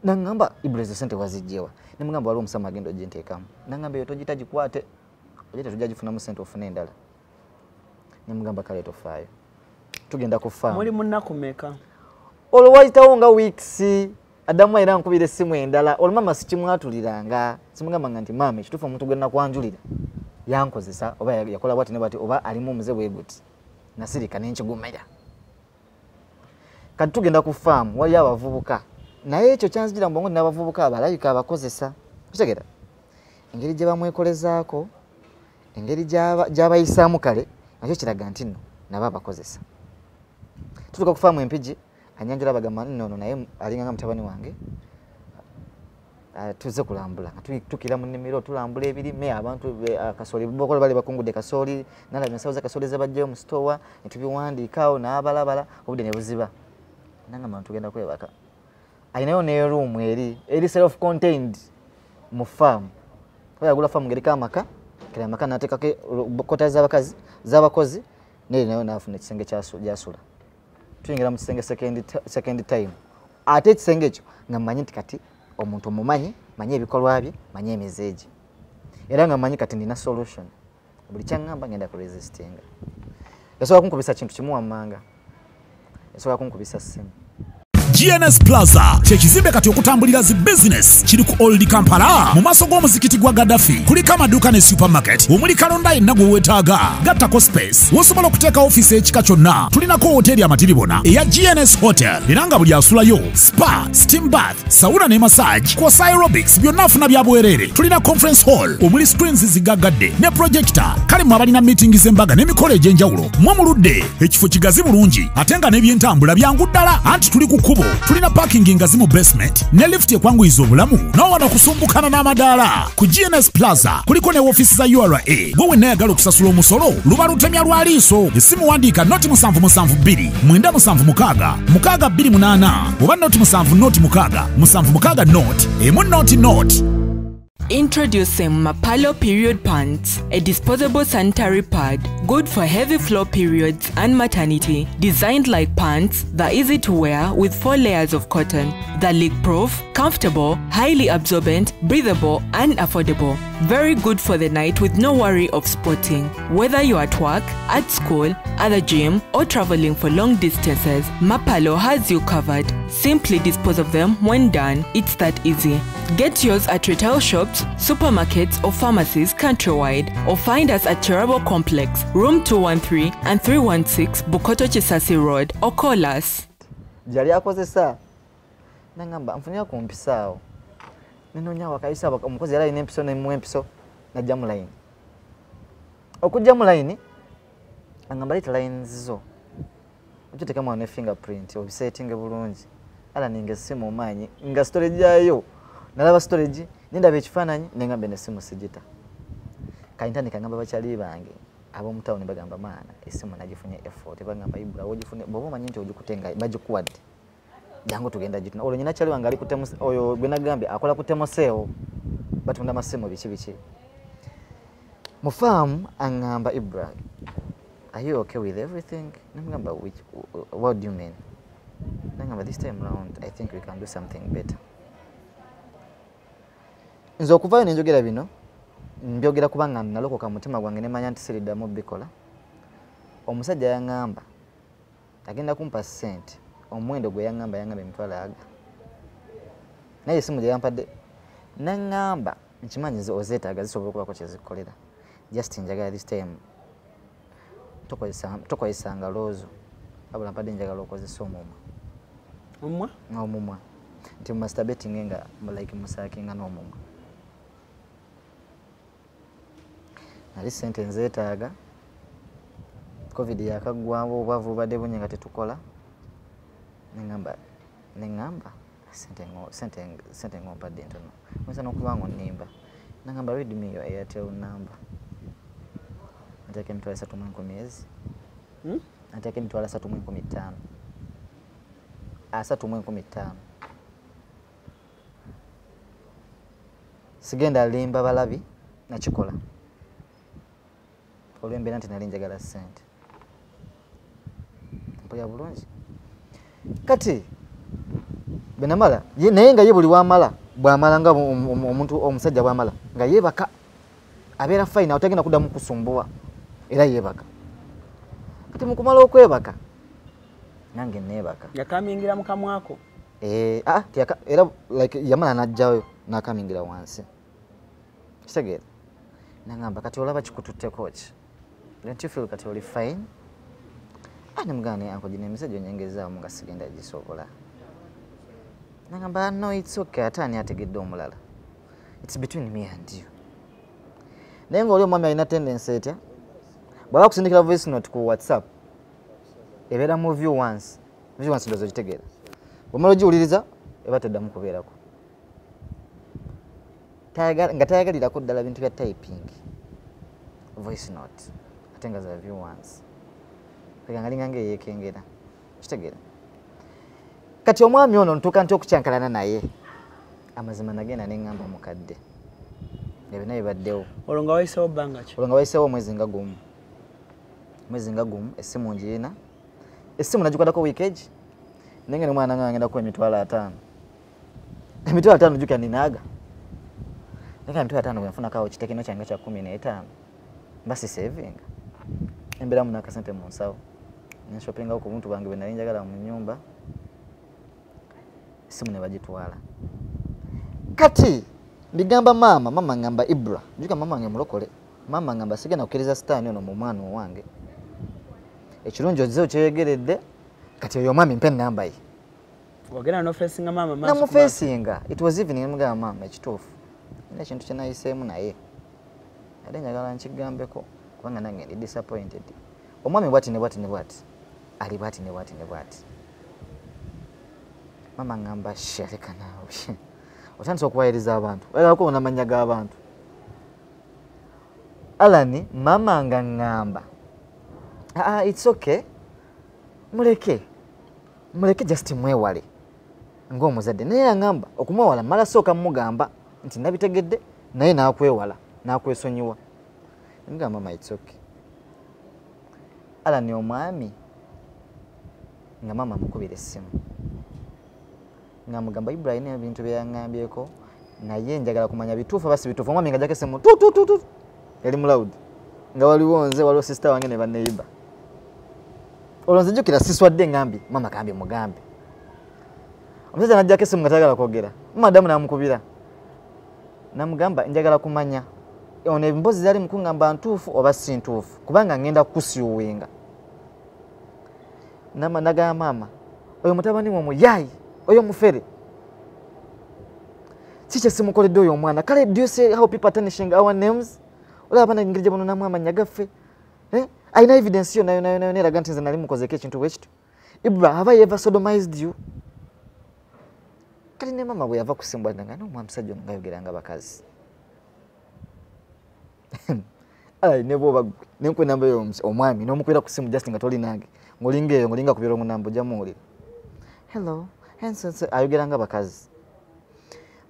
nangamba Ibreze sente wazijewa nimugamba waliwo musama agendo jintekamu nangamba yo tojitaji kwate ojete tujajifuna mu sente ofune endala nimugamba kale tofayo tugenda kufa muri munnakumeka olwaitawo nga weeks Adamu era nkubire simu endala olumama sikimwatuliranga simugamba nti mama kitufu omuntu gwenna kwanjulira yankozesa oba yakola bwati ne bwati oba alimu muze bweguti nasirika n'enkigumira kati tugenda ku farm wali abavubuka naye ekyo kyanzijira mbongo n'abavubuka abalayika abakozesa kitegera engeri gye bamwekolezaako engeri gy'abayisaamu kale nakyo kiraga nti nno nabo abakozesa tutuka ku farm empigi anyanjula bagamba nno naye alinga nga mutabani wange tuze kulambula tukira mu nnimiro tulambula ebirime abantu kasooli bokolo bali bakungudde kasooli nalaba ensawo za kasooli zabajjayo mu stowa netubiwandiikaawo n'abalabala obudde ne buziba nangamba tugenda kwebaka ayinayo ne room eri self contained mu farm oyagula farm ngerika amaka kira amaka nateekako kota z'abakozi neri nayo naafuna ekisenge gyasula tuyingira mu kisenge second time ate ekisenge ekyo nga mmanyi nti kati omuntu omumanyi manyi ebikolwa bye manyi emizeegi era nga mmanyi kati nina solution buli kyaŋŋamba ngenda kuresistinga yasobola kunkubisa kintu kimu wammanga yasobola kunkubisa ssimu GNS Plaza kyekizimbe kati okutambulira zi business kiri ku Old Kampala mu maaso g'omuzikiti gwa Gaddafi kuliko amaduuka ne supermarket omuli kalonda yenna gwe weetaaga gattako space wosobola okuteeka ofiisi ekika kyonna tulinako hoteri amatiribona eya GNS Hotel era nga buli asulayo spa steam bath sauna ne massage kw'ossa aerobics byonna afuna bya bwereere tulina conference hall omuli screens zigaggadde ne projector kale mu abalina meeting z'embaga n'emikolo egy'enjawulo mwe muludde ekifo kigazi bulungi ate nga n'ebyentambula byangu ddala anti tuli ku kkubo tulina parking ngazi mu basement ne lift ekwanguyiza obulamu n'owana kusumbukana n'amadaala ku GNS Plaza kuliko ne woofiisi za URA gwe wenna yagala okusasula omusolo luba lutemya lwa liiso essimu wandiika noti 772 97 628 oba noti 7 noti 6 7 noti emu noti. Introducing Mapalo Period Pants, a disposable sanitary pad good for heavy flow periods and maternity. Designed like pants, they're easy to wear with 4 layers of cotton. They're leak-proof, comfortable, highly absorbent, breathable, and affordable. Very good for the night with no worry of spotting. Whether you're at work, at school, at the gym, or traveling for long distances, Mapalo has you covered. Simply dispose of them when done. It's that easy. Get yours at retail shops, supermarkets, or pharmacies countrywide, or find us at Cherabo Complex, room 213 and 316 Bukoto Chisasi Road, or call us. Jali akozesa nangamba mfunira kumpisaawo ninonya wakaisa omukozi yali alina empiso nemu empiso najja mu line okujja mu line angamba leta lines zo okiteekamu ne fingerprint obisetting bulungi ala ninga simu omanyi nga storage yayo nalaba storage ndaba ekifaananyi nengambe ne simu sigita kaintani kangamba bakyali bange ab'omu town bagamba maana esimu nagifunye effort bagamba ibula wogifune bobo omanyi nti ogikutenga bagikuwadde jangu tugenda jituna olwo nyina kyali wange ali kutemu oyo gwe nagambye akola kutemu seo batunda masimu biki mu farm angamba Ibra, are you okay with everything? Nangamba what do you mean? Nangamba this time round I think we can do something better. Nzo okuvayo nenjogera bino mbyogera kubanga nalokoka mutima gwange nemanya nti siriddamu bikola. Omusajja yangamba agenda kumpa sente omwendo gwe yangamba emitwalo aga naye simu gye yampadde nangamba nkimanyi ozeetaaga zisobola okubako kyezikolera just njagala this time tokozesanga loozo abula mpadde njagala okozesa omumwa nti masturbating nga like musaakinga n'omumwa nali sente nzeetaaga covid yakaggwawo obwavu bubadde bungi nga tetukola nengamba sente ngompadde ntono oyinza n'okuba nga onnimba Nangamba read me your Airtel number. Nataka mtwala 3 ku miezi. Nataka mtwala 3 ku mitano. 3 ku mitano. Sigenda limba balabi nakikola. Olwembe nti nali njagala sente. Mpya bulungi. Kati benamala naye nga ye buli wamala bwamala nga omuntu omusajja bwamala nga yebaka abeera fine otagenda kuddamu kusumbuwa era yebaka. Kati mukumala okwebaka nange neebaka. Yakamingira mukamwako. Era like yamala najjayo nakamingira wansi. Kitegeera. Nangamba kati olaba kikututteko ki? Don't you feel kati oli fine? Namugane anko jine message onyengeza mu gasigenda gisobola. Nangamba no, it's okay, atani ategedde omulala. It's between me and you. Nengo olyo mwami alina tendency etya bwaba kusindikira voice note ku WhatsApp ebeera mu view once ndozo kitegeera omalo giwuliriza eba teddamu kubeerako nga tayagalira ko ddala bintu bya typing voice note ate nga za view once ngalinga ngeyekengera kitegeera. Kati omwami ono ntuuka nti okukyankalana naye amazima nagenda neŋŋamba mukadde ebyo naye baddewo. Olwo nga wayiseewo bbanga ki? Olwo nga wayiseewo omwezi nga gumu. Essimu ngiina. Essimu nagikuddako wiikeegi naye nga ne mwana nga agendaku emitwalo 5. Emitwalo 5 jjukira ninaaga. Naye emitwalo 5 bwe nfunakawo kitekino kyange kya 15 mba sisevinga. Embeeramu n'akasente mu nsawo. Nenshoppingawo ku buntu bange bwe nali njagala mu nnyumba. Essimu ne bagitwala. Kati ndigamba mama ngamba Ibra. Njuka mama wange mulokole. Mama ngamba sigenda kukkiriza sitaani ono mu mwana wange. Ekirungi ozze okyegeredde kati oyo mwami mpe namba ye. Wagenda no facinga mama maaso. Namu facinga. It was evening mugamba mama ekituufu. Nina ekintu kye nayiseemu naye. Ate njagala nkigambeko kubanga nange ndi disappointed. Omwami bwati ne bwati. Ali bwati ne bwati. Mama ngamba shereka naawe. Otandise okuwayiriza abantu. Olabako onamanya g'abantu. Alani mama nga ngamba. It's okay. Muleke just mwewale. Ng'omuzadde naye yangamba okumwewala mala sooka mugamba nti nabitegedde naye n'akwewala n'akwesonyiwa. Ngamba mama it's okay. Alani omwami nga mama mukubira essimu. Nga mugamba Ibrahim ebintu bye yangambyeko naye njagala kumanya bituufu basi bituufu. Omwami nga jake essimu tu yali mu loud nga waliwo nze waliwo sister wange ne baneiba. Olonze jukira siswadde ngambi mama kambi mugambe. Omusajja najjako essimu nga tayagala kwogera. Madamu n'amukubira. Namugamba njagala kumanya ono embozi zali mukungamba ntuufu oba si ntuufu kubanga ngenda kukusiuwinga. Nagamba mama oyo mutabani wo muyayi oyo mufere. Chiche simukoledde oyo omwana. Kale do you see how people are tarnishing our names? Olaba ngeri gye bano amanya gaffe. Aina evidence yo nayo neraga nti nze nali mukozeko ekintu bwekitu. Ibra, have I ever sodomized you? Kale ne mama bwe yava kusimbwa ndanga n'omwamusajja ono ngayogeranga bakazi. Ne bwoba nenkwe namba yo omwami n'omukwera ku simu just nga toli nange. Ngolinga kubira omunambo jamuwulira. Hello, hensense ayogeranga bakazi.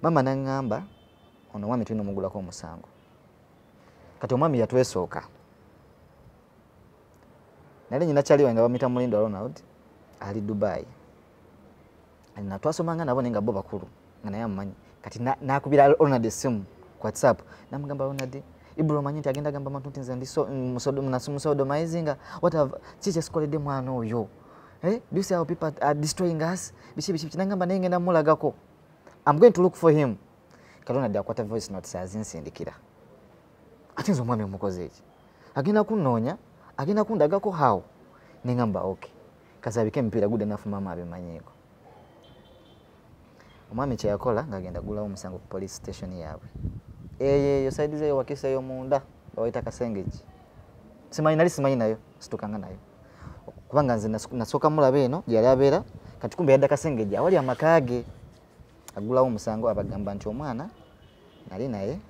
Mama nangamba ono mwami tulina omugulako omusango. Kati omwami yatwesooka. Nali nyina kyali wange bamita Mulindo Ronald ali Dubai. Alina twasomanga nabo nenga bo bakulu nga naye amanyi. Kati nakubira Ronald essimu ku WhatsApp. Namugamba Ronald Ibro manyi agenda gamba abantu nti nze ndi musodomizinga what have chiche sikoledde mwana oyo. Do you see how people are destroying us? Bishi nangamba naye ngenda mulagako. I'm going to look for him. Ronald akwata voice note sazinsindikira. Ate nze omwami omukoze eki. Agenda kunoonya agenda kundagako how nengamba okay kasabike mpira good enough mama abimanyiiko. Omwami kye yakola ngagenda gulawo omusango ku police station yaabwe. Yo side ze wakisa yo munda bawaita Kasengeji. Simanyi nayo situkanga nayo kubanga nze nasoka mulabe eno yali abeera kati kumbe yadda Kasengeji awali amakage agulawo omusango abagamba nti omwana nali naye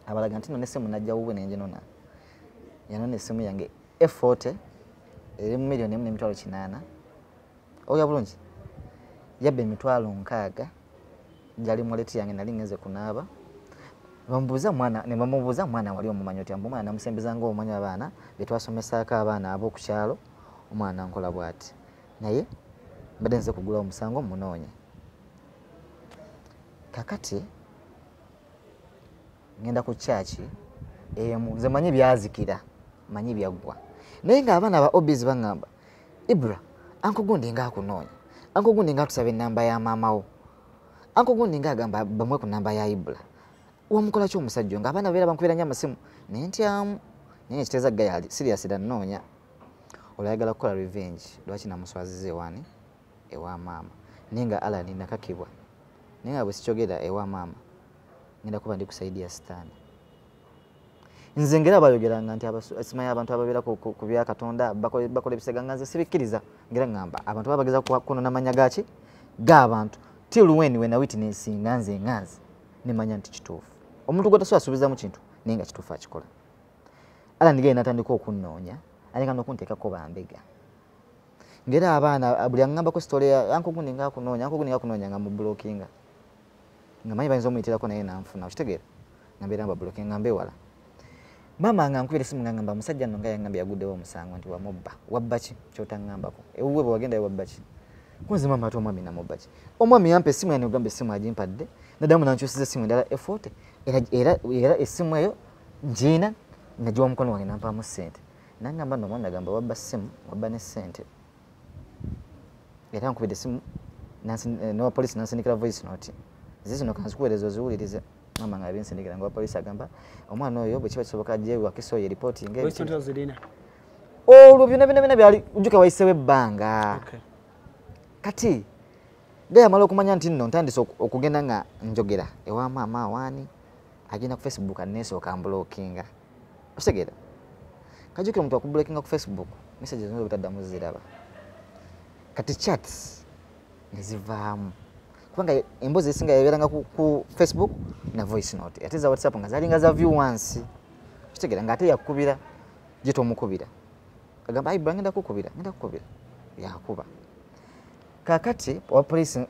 abalaga nti none essimu najja wuwe nenje nona yanone essimu yange F40 eri mu milioni 1.8 oya bulungi yabbe emitwalo 6 jali muleti yange nali ngeze kunaaba bambuza mwana ne bamubuza mwana wali omumanyi oti ambu mwana namusembeza ngo omumanyi abaana betwasomesako abaana abo ku kyalo omwana nkola bwati naye mbadde nze kugula omusango munonye kakati ngenda ku church nze manyi byazikira manyi byagwa naye nga abaana ba obbies bangamba Ibra ankugundi nga akunoonya ankugundi nga tusabe namba ya maama wo ankugundi nga agamba bamwe ku namba ya Ibra wamukola kyo omusajja nga abaana beera bankubira nnyo amasimu nentyamu naye ekiteeza gayali serious da nnoonya olayagala kukola revenge lwaki namuswaziza ewani ewa maama naye nga Alan nakakibwa naye nga bwe sikyogera ewa maama ngenda kuba ndi kusaidia sitaani nze ngera bayogeranga nti simanyi abantu ababeera ku bya Katonda bakola ebiseganga nze sibikkiriza ngera ngamba abantu babageza kunona manya gaki g'abantu till when witnessinga nze nganze nemanya nti kituufu omuntu gwotasobola asuubiza mu kintu naye nga kituufu akikola Alan genda natandika okunnoonya aleka n'okunteekako bambega ngera abaana buli angambako story ankugundi nga akunoonya nga mu blockinga nga manyi bayinza omuyitirako naye nanfuna okitegeera nga mbeera mba blocking nga mbewala mama nga nkubira esimu nga ngamba omusajja nno nga yangambye yaguddewo omusango nti wamubba wabba ki kyotangambako ewuwe bwe wagenda wabba ki kunze mama ate omwami namubba ki omwami yampa esimu yani ogamba esimu agimpadde naddamu nankyusiza esimu endala F40 era esimu eyo ngiina nagiwa mukono wange nampaamu ssente nangamba nno omwami agamba wabba ssimu wabba ne ssente era nkubidde esimu n'owa polisi nansindikira voice note zino kanzikuweereza oziwulirize mama nga yabinsindikira nga poliisi agamba omwana oyo bwe kiba kisoboka ajje wakiso ye reporting olwo byonna byali ujjuka wayisewo ebbanga kati yamala okumanya nti nno ntandise okugenda nga njogera ewa maama awaani agenda ku Facebook aneesooka ambulokinga okitegeera kajjukira omuntu akubulokinga ku Facebook messages zino butaddamu ziraba kati chats nezivaamu kubanga embozi esinga yabeeranga ku Facebook na voice note ate za WhatsApp nga zalinga za view once kitegera nga ate yakubira jito omukubira agamba ayi ngenda kukubira yakuba kakati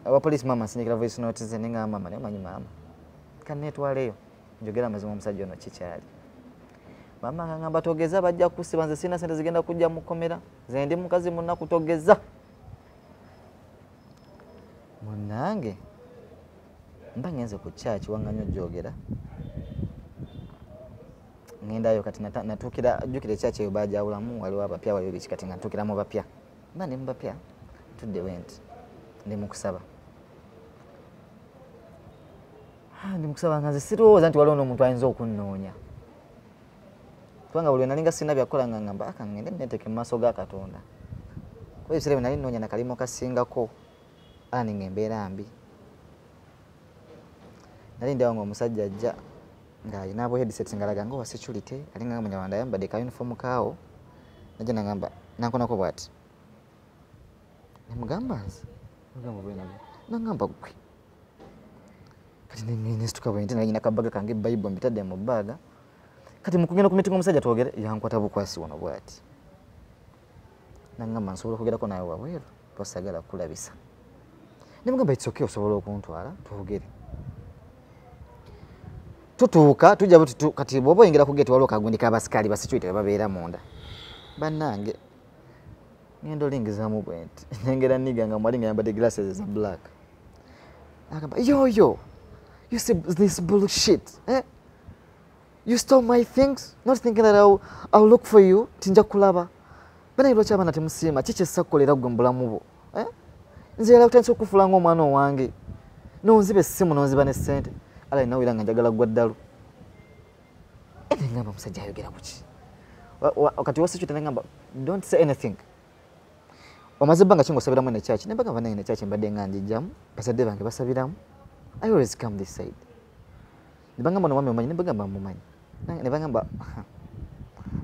wa police mama sinikira voice note ze ninga mama ne manyi mama kanetwaleyo njogera mazima omusajja ono kikyali mama ngamba togeza bajja kusiba nze sina sente zigenda kujja mukomera ze ndi mukazi munaku togeza munange mba ngenze ku church wanganyo jogera ngendayo kati natukira jukire church eyo bajawulamu waliwo abapya waliwo biki kati natukira mu bapya mba ne mbapya tudde went ndi mukusaba ndi mukusaba nganze sirowooza nti waliwo n'omuntu ayinza okunnoonya kubanga buli nalinga sina byakola nga ngamba akangende neteeke mu maaso ga Katonda kuba ebisera bye nali nnoonya nakalimo kasingako aninga embeera mbi nali ndawo nga omusajja ajja ng'alina abo headsets ngalaga nga owa security alinga nga munyawanda ayambadde ka uniform kaawo najja nagamba nankonako bw'ati nemugamba nze nangamba gwe kati nesituka bwe nti nalina kabaga kange Bible mbitadde mu bbaaga kati mukugenda ku mitingo omusajja twogere yankwata bukwasi wono bw'ati nangamba nsobola okugerako nawe wabweru tosagala kulabisa nemugamba it's okay osobola okuntwala twogere tutuuka tujja buti kati bw'oba oyingira ku gate waliwo kagundi k'abasikali basecurity babeera munda bannange ngenda olingizaamu bwe nti nengera nniga nga mwali nga yambadde glasses za black agamba yo you see this bullshit you stole my things not thinking that I'll look for you tinja kulaba banayi lwaki abaana temusiima kikyessa kukolera gwe mu bulamu bwo nze era utandise okufuula ng'omwana owange nonziba essimu nonziba ne ssente ala nawira nga njagala gwa ddalu ngamba omusajja ayogera kuki wakati wasecurity nengamba don't say anything omaze ebbanga kingosabiramu ne church nembagamba nange ne church mbadde nga njijjamu bazadde bange basabiramu I always come this side nebagamba nomwami omanyi nebagamba mumanyi nebagamba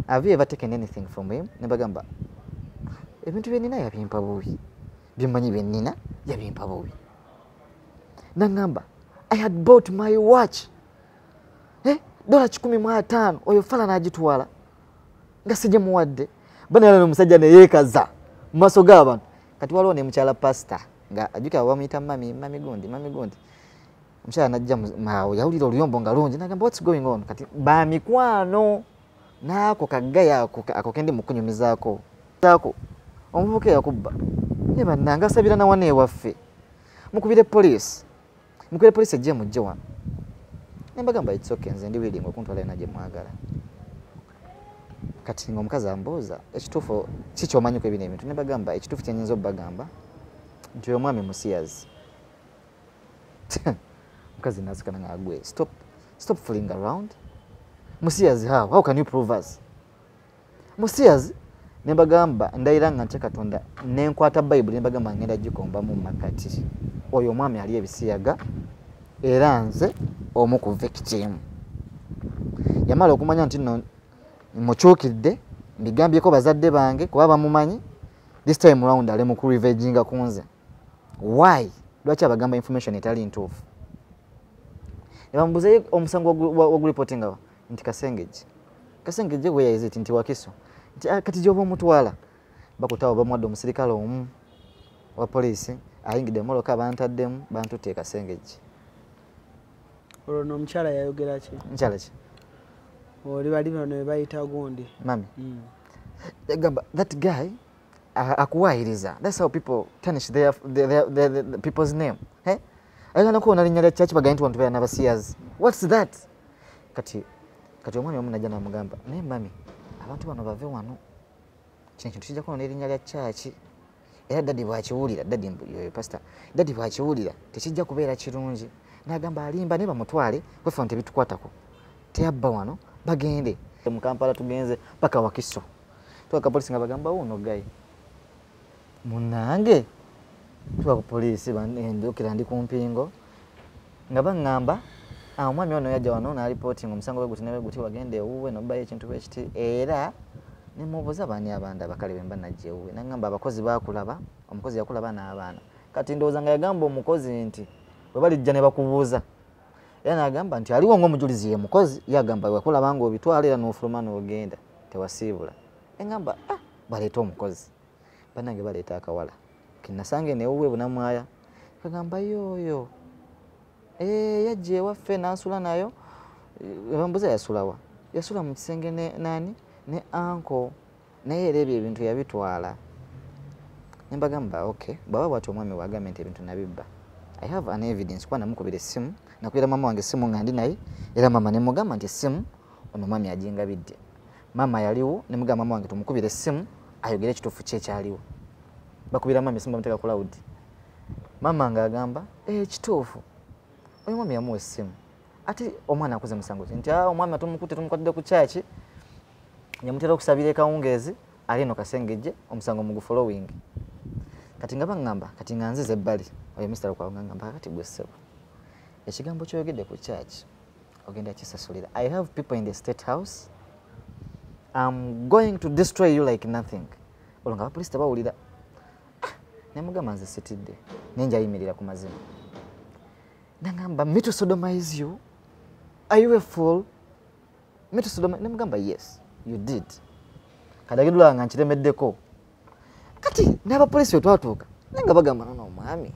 have you ever taken anything from him nebagamba ebintu byenina yabimpa bubi byemanyi byenina yabimpa bubi nangamba I had bought my watch $150 oyo fala n'agitwala nga sije muwadde bana yalo omusajja ne yeekaza mu maaso g'abantu kati waliwo ne mukyala pastor nga ajukira bamuyita mami gundi omukyala najja mawo yawulira oluyombo nga lungi nagamba what's going on kati ba mikwano naako kagaya ako kendi mukunyumizaako omuvubuka yakubba ne bannanga asabira na wane waffe mukubire police ejje mujje wano nembagamba it's okay nze ndi willing okuntwala na gye mwagala kati ng'omukazi ambuuza ekituufu kikyomanyiko ebino ebintu nembagamba ekituufu kyenyinza obbagamba nti oyo mwami musiyazi mukazi nasikana nga agwe stop fooling around musiyazi how can you prove us musiyazi nembagamba ndayira nga nte Katonda nenkwata Bible nembagamba ngenda gikomba mu makati oyo mwami ali ebisiyaga era nze omu ku victim yamala okumanya nti no mukyukidde mbigambyeko bazadde bange kuba bamumanyi this time round ale mu kurivaginga kunze why lwaki abagamba information etali ntuufu nebambuze omusango woguripotinga nti kasengeje where is it nti Wakiso nti kati gyoba omutwala bakutawo bamwadde omusirikale omu wa polisi ayingidde moloka bantaddemu bantutte Kasengeje olwo n'omukyala yayogera ki mukyala ki oli bali bano bayita gundi mami gamba that guy akuwayiriza that's how people tarnish their people's name ayagala kuona linnya lya church bagamba nti wantu bayana basiyazi what's that kati omwana omu najja namugamba naye mami abantu bano bave wano kino kintu kijja kuona erinnya lya church era dadi bwakiwulira dadi yoyo pastor dadi bwakiwulira tekijja kubeera kirungi nagamba alimba ne bamutwale kwefe nti bitukwatako teyabba wano bagende mu Kampala tugenze paka Wakiso twaka polisi nga bagamba uno gayi munange twaka polisi bandokera ndi kumpingo nga bangamba omwami ono yajja wano na reporting omusango weguti ne weguti wagende uwe no baye ekintu ekiti era ne mubuza bani abanda bakale bemba najje uwe nangamba abakozi bakulaba omukozi yakulaba n'abaana kati ndoza nga yagamba omukozi nti bwe balijja ne bakubuuza era nagamba nti aliwo ng'omujulizi ye mukozi yagamba yakulaba nga obitwala era n'ofuluma n'ogenda tewasiibula engamba baleeta omukozi bannange baleeta akawala kinnasange newuwe bunamwaya kagamba yoyo yajja ewaffe n'asula nayo bambuza yasulawa yasula mu kisenge nani ne anko naye era ebyo ebintu yabitwala nembagamba okay bwaba bwati omwami wagambye nti ebintu nabibba I have an evidence kwa namukubira essimu nakwira mama wange essimu nga ndi naye era mama ne mugamba nti essimu ono mwami ajingabidde mama yaliwo ne mugamba mama wange tumukubira essimu ayogere ekituufu kye kyaliwo bakubira mama essimu bamuteka ku loud mama nga agamba kituufu oyo mwami yamuwa essimu ate omwana akuze musango nti omwami atumukutte tumukwatidde ku kyaki nyamutera okusabira ekawungeezi ali eno Kasengeje omusango mugu following kati nga bangamba kati nga nzize ebbali oyo Mr. Kwawunga ngamba kati gwe ssebo ekigambo kyoyogedde ku church ogenda kisasulira I have people in the state house I'm going to destroy you like nothing olonga abapolisi tebawulira nemugamba nze sitidde nenjayimirira ku mazima nangamba me to sodomize you are you a fool me to sodomize nemugamba yes you did kadagidula nga nkiremeddeko kati n'abapolisi bwe twatuuka nga bagamba nono omwami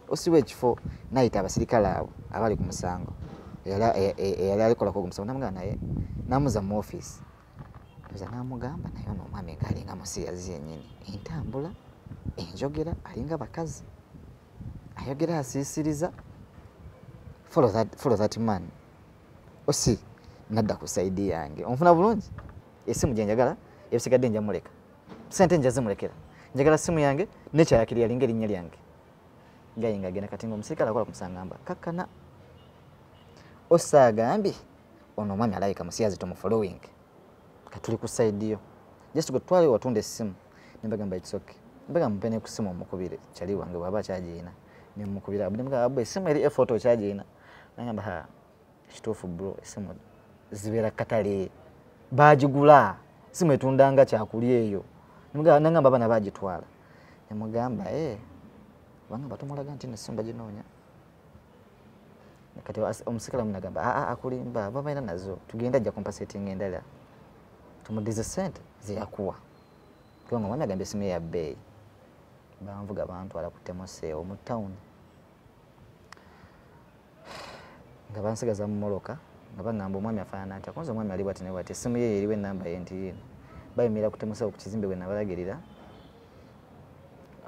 osiwa ekifo nayita abasirikale abo abali ku musango eyali alikolako ku musango namugamba naye namuza mu office tuza namugamba naye ono omwami ngaalinga musiyazi yennyini entambula enjogera alinga bakazi ayogera asiisiriza follow that man osi nadda ku saidi yange onfuna bulungi esimu gye njagala ebisigadde njamuleka sente njazimulekera njagala simu yange nekyayakiri yalinga erinnya lyange gayinga agenda kati ngaomusirikale akola kumusangamba kakkana osaagambye ono omwami alayika musiyazi tomufollowing katuli ku saidi yo just go twali watunda essimu nembagamba ekisooke mbega mupene ku simu omukubire kyali wange bwaba kyagiina nemukubira abu nembagamba abu essimu eri efoto kyagiina nagamba ekituufu bro essimu zibeera katale bagigula simu etundanga kyakulya eyo nangamba abaana bagitwala nemugamba bangamba tumulaga nti nessimu baginoonya kati omusikala munagamba akulimba baba ina nazo tugenda ajja compensating endala tumudize sente ziyakuwa kwa ngoma agambye simu ya bay bamvuga abantu ala kutemoseo mu town nga bansigaza mu moloka nga bangamba omwami afaana ati akonza omwami ali bwati ne bwati simu ye eriwe namba ye nti bayimira kutemoseo ku kizimbe bwe nabalagirira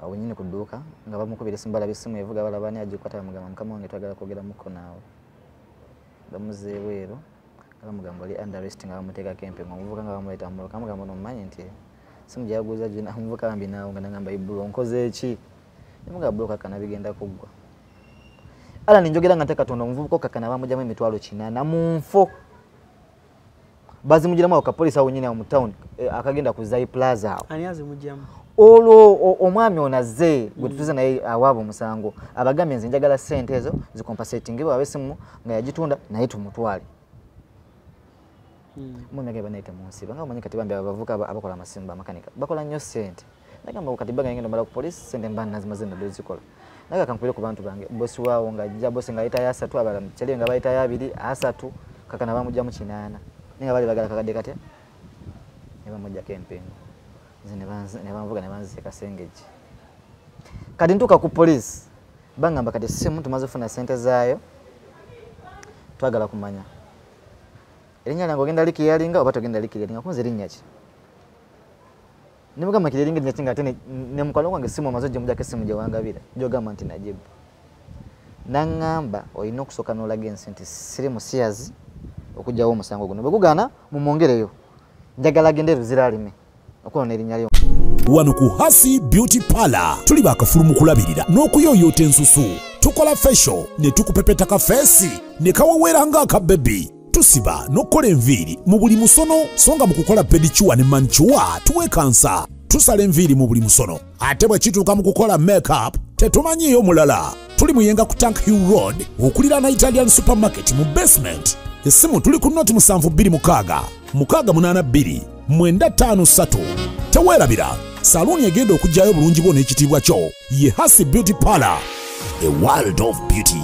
awo nyine kuduka nga bamukubira simu bala bisimu evuga bala bani ajikwata mugamba mukama wange twagala kwogera muko naawe bamuze wero akamugamba ali under arrest nga bamuteka kempe ngomuvuka nga bamuleta moloka amugamba no manye nti simu jaguza jina muvuka ambi naawe nga ngamba ibulo nkoze eki nimuga bloka kana bigenda kugwa ala ninjogera nga ntaka omuvubuka okakana bamujamu emitwalo 8 munfo bazimujiramu ako kapolisi awo nyine mu town akagenda ku Zai Plaza awo ani azimujamu olwo omwami onaze gwe tutuze naye awaabo musango abagamye nze njagala sente ezo zicompensating bawe simu nga yagitunda naye tumutwale mwemege banaite munsi banga omanyi kati bambe abavuka abakola amasimba makanika bakola nnyo sente nagamba kati baga ngendo mala ku police sente mbana nazimazenda dozikola naga kankwire ku bantu bange bosi wao nga jja bosi nga ita ya 3 abala mchele nga baita ya 2 3 kakana bamujja mu 8 ninga bali bagala kakade kate ne bamujja kempengo ne bamvuga ne banze kasengeji kadi ntuka ku police bangamba kati simu tumaze funa sente zaayo twagala kumanya erinya lango genda liki yalinga obato genda liki yalinga kunze erinya ki nimuga makiringa nyatinga tene ne mukalo wange simu amazo je mujake simu je wangabira jogamba nti najibu nangamba oyino kusoka no lage sente siri musiyazi okujja wo musango guno begugana mumongereyo njagala gende ruziralime okona erinya lyo wano ku Hasi Beauty Parlor tuli bakafulu mu kulabirira n'okuyoyota ensusu tukola facial ne tukupepeta ka face ne kawawera nga ka baby tusiba n'okola enviiri mu buli musono songa mu kukola pedicure ne manicure tuwe kansa tusala enviiri mu buli musono ate bwe kituuka mu kukola makeup tetumanyiyo mulala tuli muyenga ku Tank Hill Road okulira na Italian Supermarket mu basement essimu tuli ku noti 72 682 953 teweerabira saluni egenda okujjayo bulungi bwo n'ekitiibwa kyo ye Hasi Beauty Parlor, a world of beauty.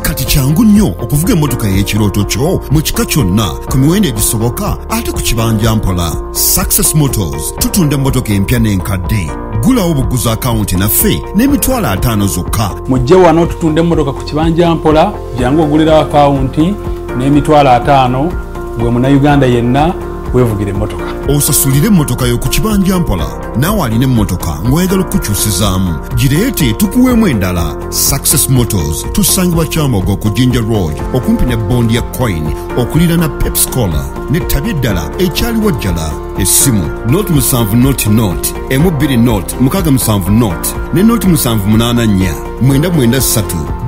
Kati kyangu nnyo okuvuga emmotoka y'ekirooto kyo mu kika kyonna ku miwendo egisoboka ate ku kibanja mpola. Success Motors tutunda emmotoka empya n'enkadde. Gulawo buguza akawunti naffe n'emitwalo 5 zokka. Mujje wano tutunda emmotoka ku kibanja mpola jangu ogulira akawunti n'emitwalo 5 gwe Munnayuganda yenna weevugire emmotoka. Osasulire emmotoka yo ku kibanja mpola naawe alina emmotoka ng'oyagala okukyusizaamu gireete tukuweemu endala. Success Motors tusangibwa Kyambogo ku Jinja Road okumpi ne bondi ya Coin okulira na Pepsi-Cola n'ettabi eddala ekyaliwo jjala. Essimu not 7 not not M2 not 67 not ne not 784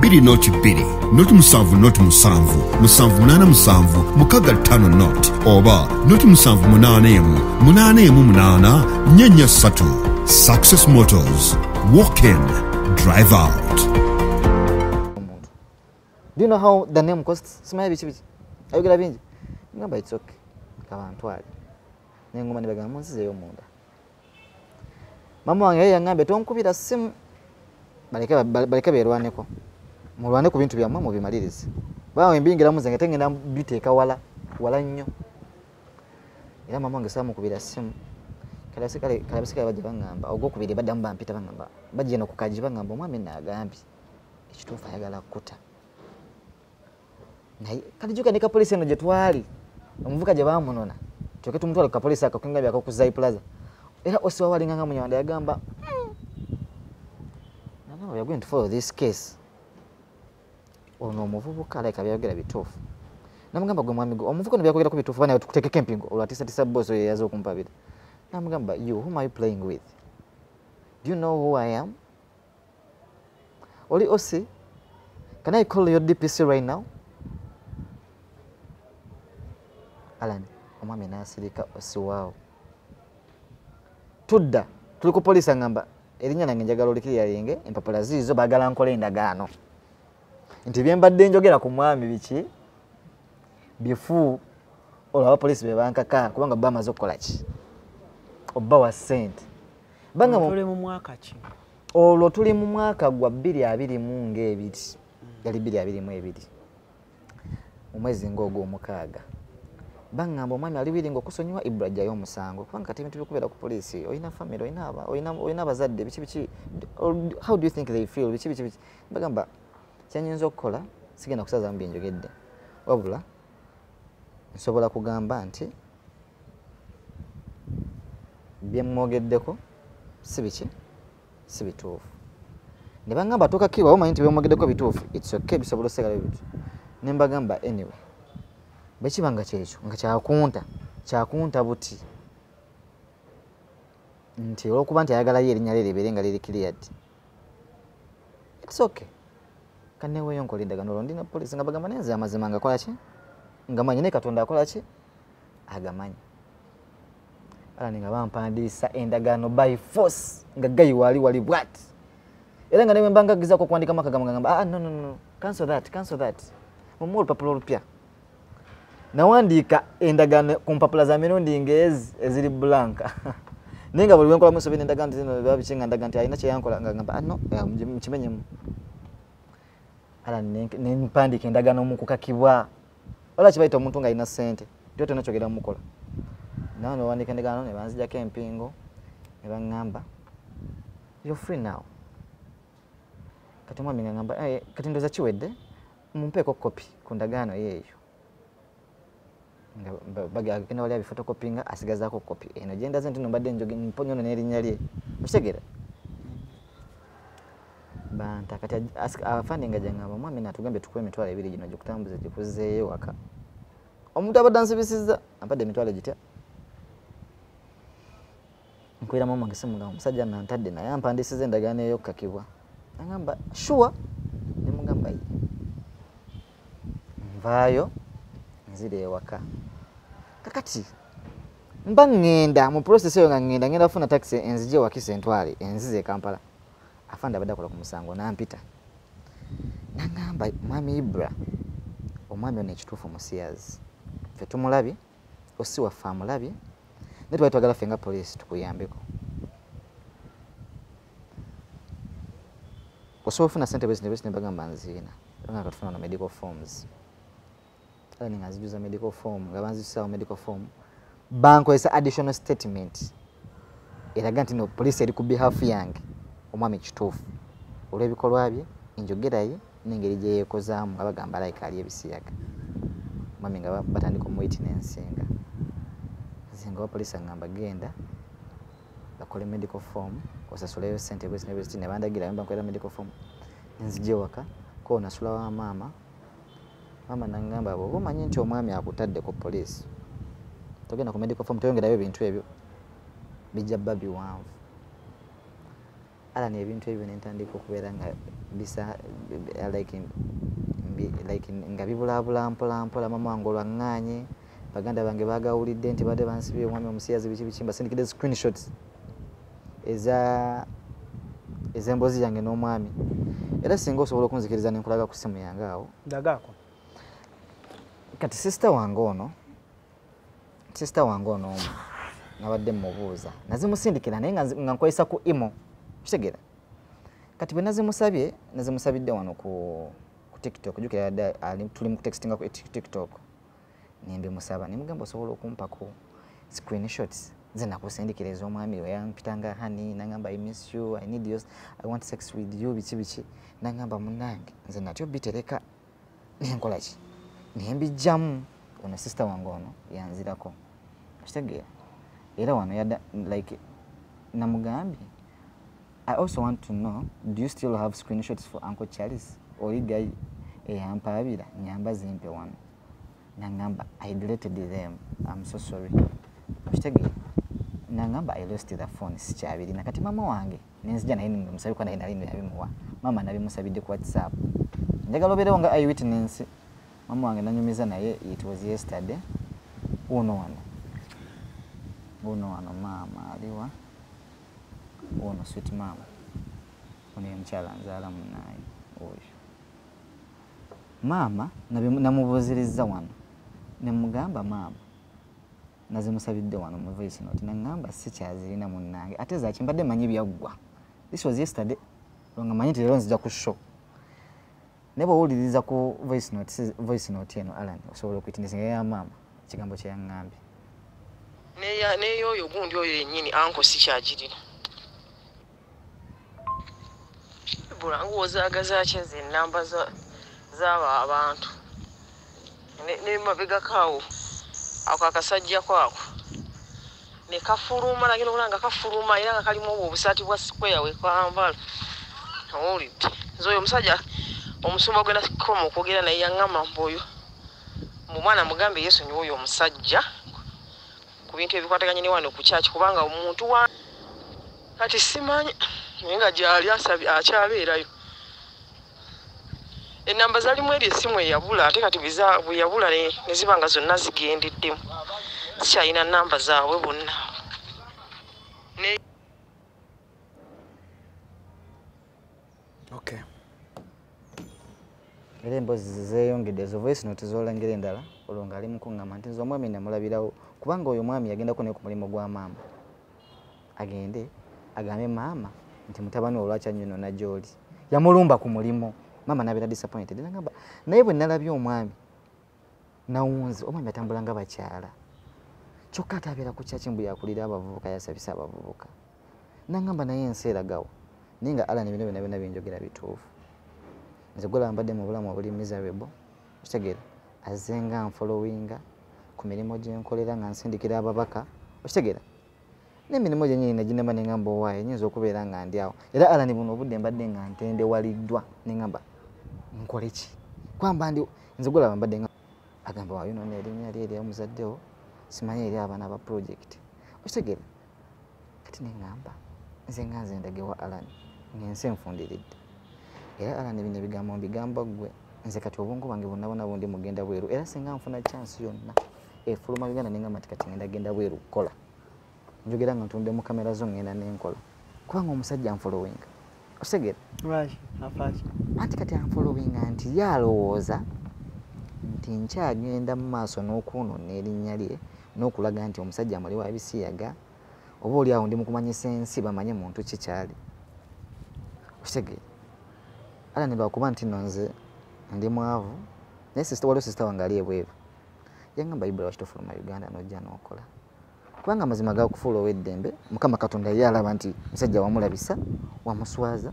993 2 not 2 not 7 not 7 787 65 not oba not 781 888 43. Success Motors, walk in, drive out. Do you know how the name costs? Smile bichi bichi. Are you gonna binge? Ngamba it's okay. Kabantwali. Nengoma nibaga munsize yo munda. Mama wange yangambe tonkubira simu. Baleka berwaneko. Mulwane ku bintu byamwe mu bimalirize. Bawe mbingira muzenga tengenda biteka wala nnyo. Era mama wange samu kubira simu. Kalabisika bajja bangamba ogwokubiri baddamu bampita bangamba bajje no kukaji bangamba omwami nagambye ekituufu ayagala kukuta naye kati juka ne ka police eno gye twali omuvuka gye bamunona tuke tumutwala ku police akakunga byako ku Zai Plaza era osiwa wali nganga munyawanda yagamba no we are going to follow this case ono omuvubuka aleka byogera bituufu namugamba gwe mwami omuvuka no byakogera ku bituufu bana tukuteke camping olwatisa boss oyo yazo kumpabira. Namugamba, you, whom are you playing with? Do you know who I am? Oli Osi, can I call your DPC right now? Alan, omwami nasirika Osi wao. Tudda, tuli ku police ngamba, erinya nange njagala olikiri yalinge, empapula zizo bagala nkole endagaano. Nti byembadde njogera ku mwami biki? Bifu olaba police bebankaka kubanga bamaze okukola ki? Oba wa sente banga mu mwaka ki olwo tuli mu mwaka gwa 2022 ng'ebiri yali 2022 omwezi ng'ogw'omukaaga bangamba omwami ali wiringa okusonyiwa Ibra ajjayo omusango kubanga kati ebintu bikubeera ku poliisi olina family olina abazadde biki how do you think they feel biki bagamba kyanyinza okukola sigenda kusazaamu byenjogedde wabula nsobola kugamba nti byemwogeddeko si biki si bituufu ne bangamba tokakkirwa omanyi nti byemwogeddeko bituufu it's okay bisobola osekala bitu ne mbagamba anyway bekibanga kyekyo nga kyakunta buti nti olwokuba nti ayagalayo erinnya lye libeere nga liri cleared it's okay kanneweeyo nkola eddagano olwo ndina poliisi nga bagamba nenze amazima ngakola ki nga manyi ne Katonda akola ki agamanyi alani nga bampandiisa endagaano by force nga gayi wali bwat era nga newe mbanga gizako kuandika makagamba ngamba no cancel that mumuwa olupapula olupya nawandiika endagaano ku mpapula za mirundi ng'ezi eziri blanka naye nga buli lwenkola musobera endagaano zino babikinga ndaga nti alina kyeyankola nga ngamba no mukimenyemu ala nempandiika endagaano mukukakibwa wala kibaita omuntu nga alina ssente tyo tona kyogera mukola nawe newandiika endagaano ne banzijako empingo ne baŋŋamba you're free now kati omwami nga ngamba kati ndoza kiwedde mumpeeko kopi ku ndagaano yeeyo bagenda wali abifotokopinga asigazaako kopi eno gyendaze nti nombadde mponyono n'erinnya lye okitegera banta kati afande nga jangamba omwami natugambe tukuwe emitwalo 2 gino gikutambuze gikuzeeyo waka omuntu abadde ansibisizza ampadde emitwalo gitya nkwira mama wange simu nga omusajja nantadde naye ampandiisiza endagaano ey'okukakibwa agamba sure ne mugamba ye nvaayo nzira ewaka kakati mba ngenda mu process eyo nga ngenda kufuna taxi enzije wakise entwale enzize Kampala afande abadde akola ku musango nampita nangamba mwami Ibra omwami ono ekituufu musiyazi ffe tumulabye osi waffe amulabye ne twali twagala ffe nga poliisi tukuyambeko osobola ofuna ssente bwezi ne bagamba nziina nga katufuna na medical forms ala ninga nzijuza medical form nga banzisawo medical form bankozesa additional statement eraga nti no poliisi eri ku behalf yange omwami kituufu olw'ebikolwa bye enjogera ye n'engeri gye yeekozaamu nga bagamba like ali ebisiyaga omwami nga batandika omuwitness nga nzinga wa poliisi agamba genda bakole medical form osasuleyo ssente bwezi ne bandagira bankolera medical form nzije waka ko nasula wa maama nangamba bw'oba omanyi nti omwami akutadde ku poliisi togenda ku medical form toyongerayo ebintu ebyo bijja bba biwanvu ala n'ebintu ebyo nentandika okubeera nga bisa nga bibulaabula mpolampola mama wange olwaŋŋaanye baganda bange bagawulidde nti badde bansibye omwami omusiyazi biki mbasindikidde screenshots ez'emboozi yange n'omwami era singa osobola okunzikiriza nenkulaga ku simu yange awo ndagaako kati sister wange ono omu nabadde mubuuza nazimusindikira naye nga nkozesa ku imo kitegera kati bwe nazimusabidde wano ku TikTok jukira tuli mu textinga ku TikTok nimbimusaba nimugamba osobola okumpako screenshots nze nakusindikira ez'omwami we yampitanga hani nangamba I miss you I need you I want sex with you biki nangamba munange nze natyo bitereka nenkola ki nembijjamu ono sister wange ono yanzirako kitegeera era wano yadda like namugambye I also want to know, do you still have screenshots for Uncle Charles oli guy eyampaabira nyamba zimpe wano nangamba I deleted them I'm so sorry kitegeera nangamba I lost the phone sikyabirina kati mama wange nenzija naye nimusabiko naye nali yabimuwa mama nabimusabidde ku WhatsApp njagala obeerewo nga eyewitness mama wange nanyumiza naye it was yesterday uno wano mama aliwa uno sweet mama ono mukyala nzaala munaye oyo mama namubuuziriza wano nemugamba mama nazimusabidde wano mu voice note nangamba sikyazirina munnange ate zakimbadde manyi byaggwa this was yesterday nga manyi nti leero nzija ku show naye bw'owuliriza ku voice note eno Alan osobola okuyitiriza ya maama ekigambo kye yaŋŋambye neyo oyo gundi oyo yennyini anko sikyagirina bula nguwozaagaza ki nze ennamba z'abo abantu nemabegakaawo ako akasajja kwako ne kafuluma nagenda okulaba nga kafuluma era nga kalimu obwo obusaati bwa square wekambala owulidde nze oyo omusajja omusumba gwenda koma okwogera naye yaŋŋamba mboyo mu mwana mugambe Yesu nyo oyo omusajja ku bintu ebikwataganye ne wano ku kyaki kubanga omuntu wa kati simanyi naye nga gyali akyabeerayo ennamba zalimu eri essimu eyabula ate kati bwe yabula ne ziba nga zonna zigendeddemu sikyalina nnamba zaabwe bonna Okay. era emboozi zeeyongedde ezo voice note z'olengera endala olwo ng'ali mu kuŋŋamba nti nze omwami namulabirawo kubanga oyo omwami yagendako naye ku mulimu gwa maama agende agambe maama nti mutabani olwakyanyonona gy'oli yamulumba ku mulimu maama nabeera disappointed nagamba naye bwe nalabye omwami nawunze omwami atambula nga bakyala kyokka ate abeera ku kyaki mbu yakulira abavubuka yasabisa abavubuka nagamba naye ensi eragawo naye nga Alan bino byonna byonna byenjogera bituufu nze gwe mbadde mu bulamu obuli miserable okitegeera azze nga nfollowinga ku mirimu gye nkolera nga nsindikira ababaka okitegeera n'emirimu gye nnyini naginema ne ngamba owaaye nyinza okubeera nga ndi awo era Alan buno obudde mbadde nga ntendewaliddwa ne ngamba nkole ki kwamba ndi nze gwe mbadde nga agamba waayo nno erinnya lye erya omuzaddewo simanyi eri abaana aba project okitegeera kati ne ngamba nze nga nze ndagewa Alan ngensi enfundiridde era Alan bino ebigambo mbigamba ggwe nze kati obwongo bwange bwonna bundi mugenda bweru era singa nfuna chance yonna efuluma Uganda nengamba nti kati ngenda genda bweru kukola njogera nga ntunde mu kamera zo ngenda nenkola kubanga omusajja nfollowinga osegera anti kati anfollowinga nti yalowooza nti nkyagenda mu maaso n'okunona erinnya lye n'okulaga nti omusajja muliwo abisiyaga oba oli awo ndi mu kumanyisa ensi bamanye muntu kikyali okitegeera Alan lwakuba nti nno nze ndi mwavu naye waliwo sisita wange ali ebweru yangamba Ibra wakitofuluma Uganda n'ojja n'okola kubanga amazima gakufuula ow'eddembe Mukama Katonda ye alaba nti musajja wamulabisa wamuswaza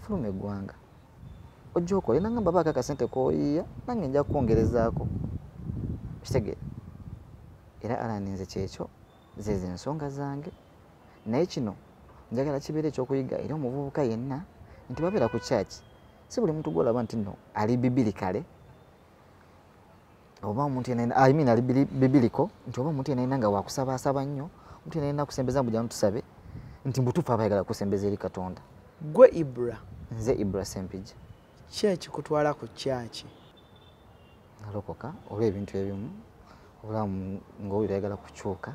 fuluma eggwanga ojja okola nangamba baako akasente kooyiya nange nja kukwongerezaako okitegeera era Alan nze kyekyo zezo ensonga zange naye kino njagala kibeera ekyokuyiga era omuvubuka yenna nti babeera ku kyaki si buli muntu gwolaba nti nno ali bibiri kale oba omuntu ali bibiliko nti oba omuntu yenna nga wakusabaasaba nnyo omuntu yenna kusembeza mbu jano tusabe nti mbutuufu abayagala kusembeza eri Katonda gwe Ibra nze Ibra Sempija ki ekikutwala ku kyaki nalokoka olw'ebintu ebimu obulamu ng'owulira ayagala kukyuka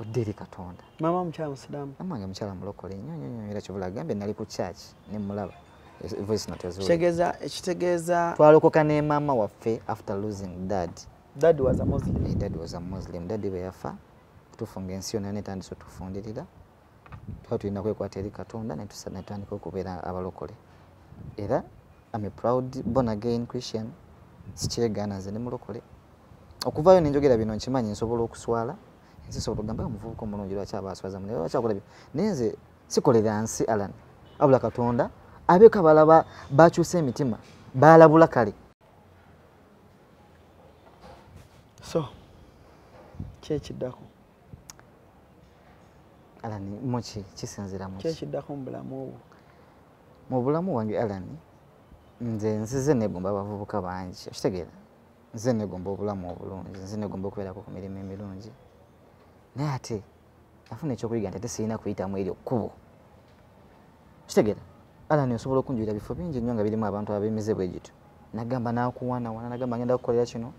odde eri Katonda maama mukyala musiraamu amange mukyala mulokole nnyo era kyobula gambe nali ku kyaki ne mulaba voice note ekitegeeza twalokoka ne maama waffe after losing dad was a Muslim. Dad was a Muslim. Dad bwe yafa tufunga ensi yonna netandise otufundirira twali tulina kwekwata eri Katonda netandika okubeera abalokole era I'm a proud born again Christian sikyegaana nze ne mulokole okuvaayo nenjogera bino nkimanyi nsobola okuswala nsi sobola okugamba omuvubuka omulungi lwaki abaaswaza mu lwaki akola naye nze sikolera nsi Alan abula Katonda abeeko abalaba bakyusa emitima baalabula kale so kyekiddako Alan muki kisinzira muki kyekiddako mu bulamu obwo mu bulamu wange Alan nze nzize negomba abavubuka bangi okitegeera nze negomba obulamu obulungi nze negomba okubeerako ku mirimu emirungi naye ate nafuna ekyokuyiga nti ate sirina kuyitamu eryo kkubo okitegeera Alan osobola okunjulira bifo bingi nnyo nga birimu abantu ab'emize bwe gito nagamba nakuwanawana nagamba ngenda kukolera kino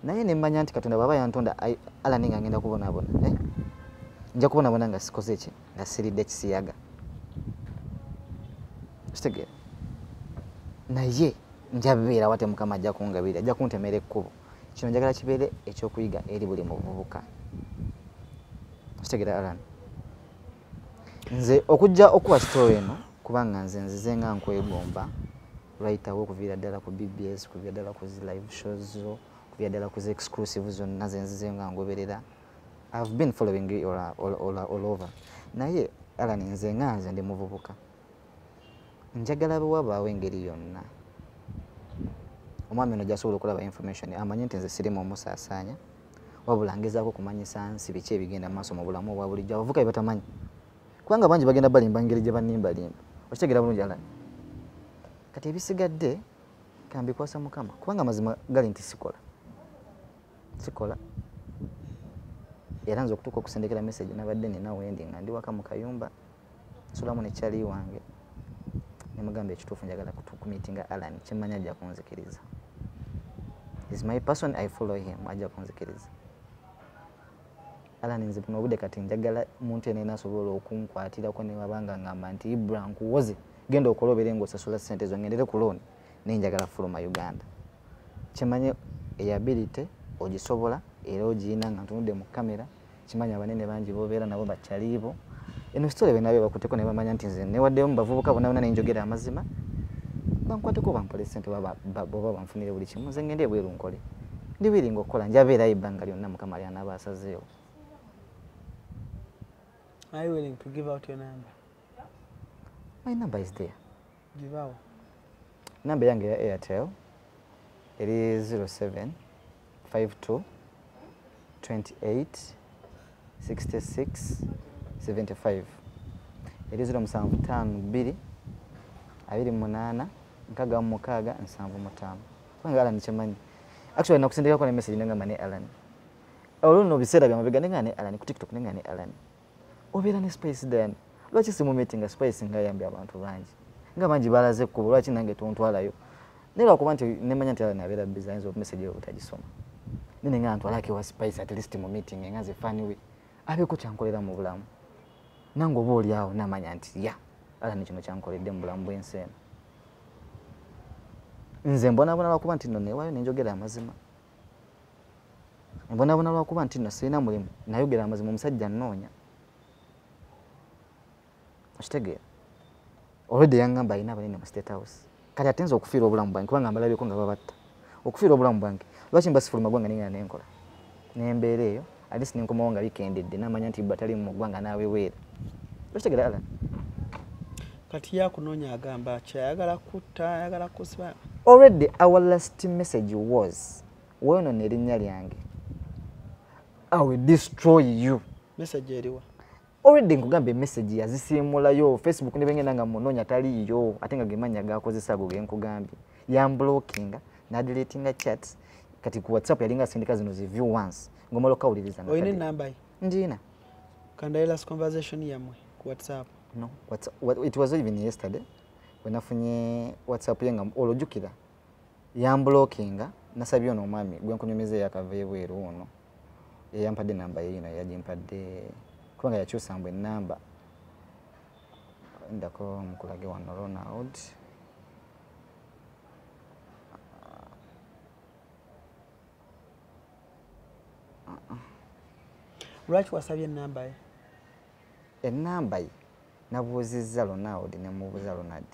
naye nemmanya nti Katonda bw'aba yantonda Alan nga ngenda kubonaabona nja kubonaabona nga sikoze eki nga siridde kisiyaga okitegeera naye njabibeera wate Mukama ajja kungabirira ajja kuntemera ekkubo kino njagala kibeere ekyokuyiga eri buli muvubuka okitegeera Alan nze okujja okuwa kitoowa eno kubanga nze nzize nga nkwegomba right away okuviira ddala ku BBS, kuviira ddala ku zi live shows zo, kuviira ddala ku zi exclusive zonna ze nzize nga ngoberera. I've been following you all over. Naye Alan nze nga nze ndi muvubuka. Njagala bwe wabaawo engeri yonna omwami ono gy'asobola okulaba information amanye nti nze sirimu omusaasaanya wabula ngezaako kumanyisa nsi biki ebigenda mu maaso mu bulamu obwa bulijjo abavubuka bye batamanyi kubanga bangi bagenda balimba ngeri gye banimbalimba okitegeera bulungi Alan. Kati ebisigadde kambikwasa Mukama kubanga mazima gali nti sikola era nze okutuuka okusendekera message nabadde nina wendi nga ndi waka mu kayumba nsulamu ne kyali wange nemugamba ekituufu njagala kumiitinga Alan kyemmanya ajja kunzikiriza. Is my person, I follow him, ajja kunzikiriza. Alan nze buno obudde kati njagala muntu yenna asobola okunkwatirako ne wabanga ngamba nti Ibra nkuwoze genda okolobere ng'osasula ssente zo ngendere ku looni naye njagala fuluma Uganda. Kyemmanye ability ogisobola era ogiyina nga ntunudde mu kamera kimanya abanene bangi bobeera nabo bakyaliibo. Eno story benabe bakutteko ne bamanya nti nze newaddeyo mu bavubuka bonna bonna nenjogera amazima bankwateko bampole ssente boba banfunire buli kimu nze ngende ebweru nkole ndi wiringa okukola njabeera ebbanga lyonna Mukama lyanaaba asazeewo. Are you willing to give out your number? My number is there. Give out. Number yange ya Airtel eri 07 52 28 66 75 eri 0752 28 6 75 kubanga Alan kyemanyi actually nakusindikako ne message nengamba ne Alan olwo biseera byamabega nenga ne Alan ku TikTok nenga ne Alan obeera ne space then lwaki simu meeting space nga yambye abantu bangi nga bangi balaze ku lwaki nange tontwalayo nera kuba nti nemanya nti Alan abeera busy ayinza message yo utagisoma nene nga ntwalake wa space at least mu meeting nga ze faniwe abeko kyankolera mu bulamu nango booli awo namanya nti ya Alan kino kyankoledde mu bulamu bw'ensi eno. Nze mbonabona lwakuba nti nno neewaayo nenjogera amazima mbonabona lwakuba nti nno sirina mulimu nayogera amazima omusajja nnoonya okitegeera already yangamba alina abanene mu State House kati atenza okufiira obulamu bwange kubanga mbalabyeko nga babatta okufiira obulamu bwange lwaki mbasifuluma gwanga nengana nenkola nembeera eyo alisi nenkomawo nga bikendedde namanya nti batali mu gwanga naawe weera okitegeera Alan. Kati yakunoonya agamba kyayagala kutta ayagala kusiba. Already our last message was wono nerinnya lyange I will destroy you. Message eriwa already nkugambe message yazisiimulayo Facebook ne bengenda nga munoonya taliyo ate nga gemanya gakozesa ago genkugambye yamblockinga na deletinga chats kati ku WhatsApp yalinga sindika zino zi view once ngomalo kawuliriza na oyine namba ndina kanda last conversation yamwe ku WhatsApp. No, it was even yesterday when afunye WhatsApp yenga olojukira yamblockinga nasabye ono omwami gwenkunyumize yakave bweru ono yampadde namba yino yagimpadde kubanga yakyusa mbwe namba ndako mukulage wano Ronald lwaki wasabye namba ye enamba ye nabuuzizza Ronald ne mubuuza Ronald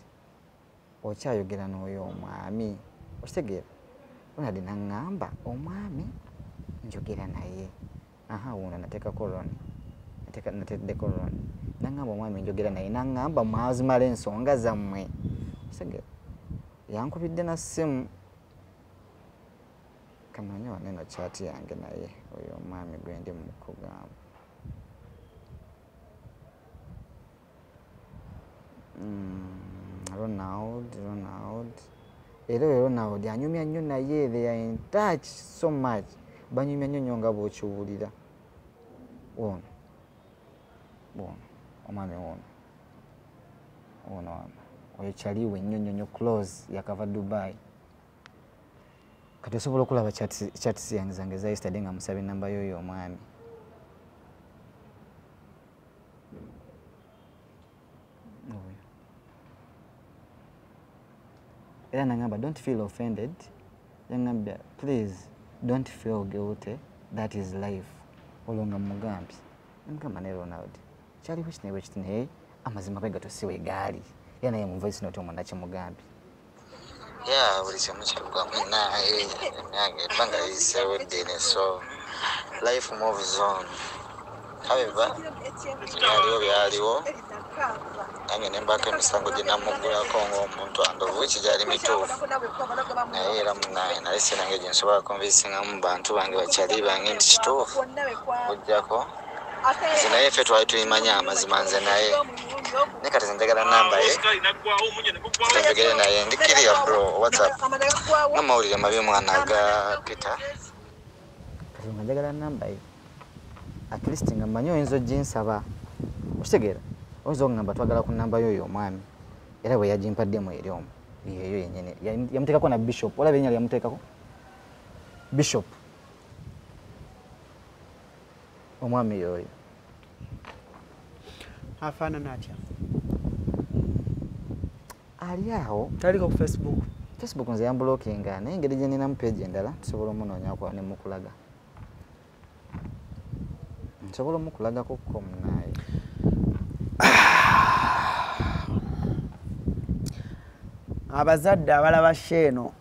okyayogera n'oyo omwami okitegeera Ronald naŋŋamba omwami njogera naye wuno nateekako Ron nateddeko Ron naŋŋamba omwami njogera naye naŋŋamba mwazimala ensonga zammwe okitegeera yankubidde na ssimu kanoonya wano eno kyati yange naye oyo omwami gwe ndi mu kugamba Ronald era Ronald anyumya nnyo naye they are in touch so much banyumya nnyo nga bw'okiwulira ono omwami ono oyo kyaliwe nnyo close yakava Dubai kati osobola okulaba chats yange zange za yesterday nga musaba enamba y'oyo omwami era nangamba don't feel offended yangambya please don't feel guilty that is life olonga mugambye ngamba ne Ronald kyaliwo kitinewe kitine amazima bwe gatosiwe gaali era naye mu voice note omwo nakimugambye. Buli kimu kyaggwamu naye emyaka ebbanga liyiseewo ddene, so life moves on. However, byaliwo byaliwo, nange ne mbaako emisango gye namuggulako ng'omuntu andovu kigyali mituufu, naye era munaye nali sinange gye nsobola konvinsingamu bantu bange bakyali bange nti kituufu okuggyako nze naye ffe twali tuyimanya amazima nze naye ne kati njagala namba ye njogere naye ndikiriya bro whatsapp n'amawulire mabi mwana ga Peter kati njagala namba ye at least nga mmanyi oyinza oginsaba okitegeera oyinza okugamba twagala ku namba yoyo omwami era bwe yagimpaddemu eri omu yeyo yennyini yamuteekako na bishop olaba ennyala yamuteekako bishop omwami yoyo afaanana atya ali awo taliko ku Facebook nze yambulookinga naye engeri gye ninamu page endala tusobola omunoonyako ne mukulaga nsobola omukulagako ko munaye abazadde abalaba sheeno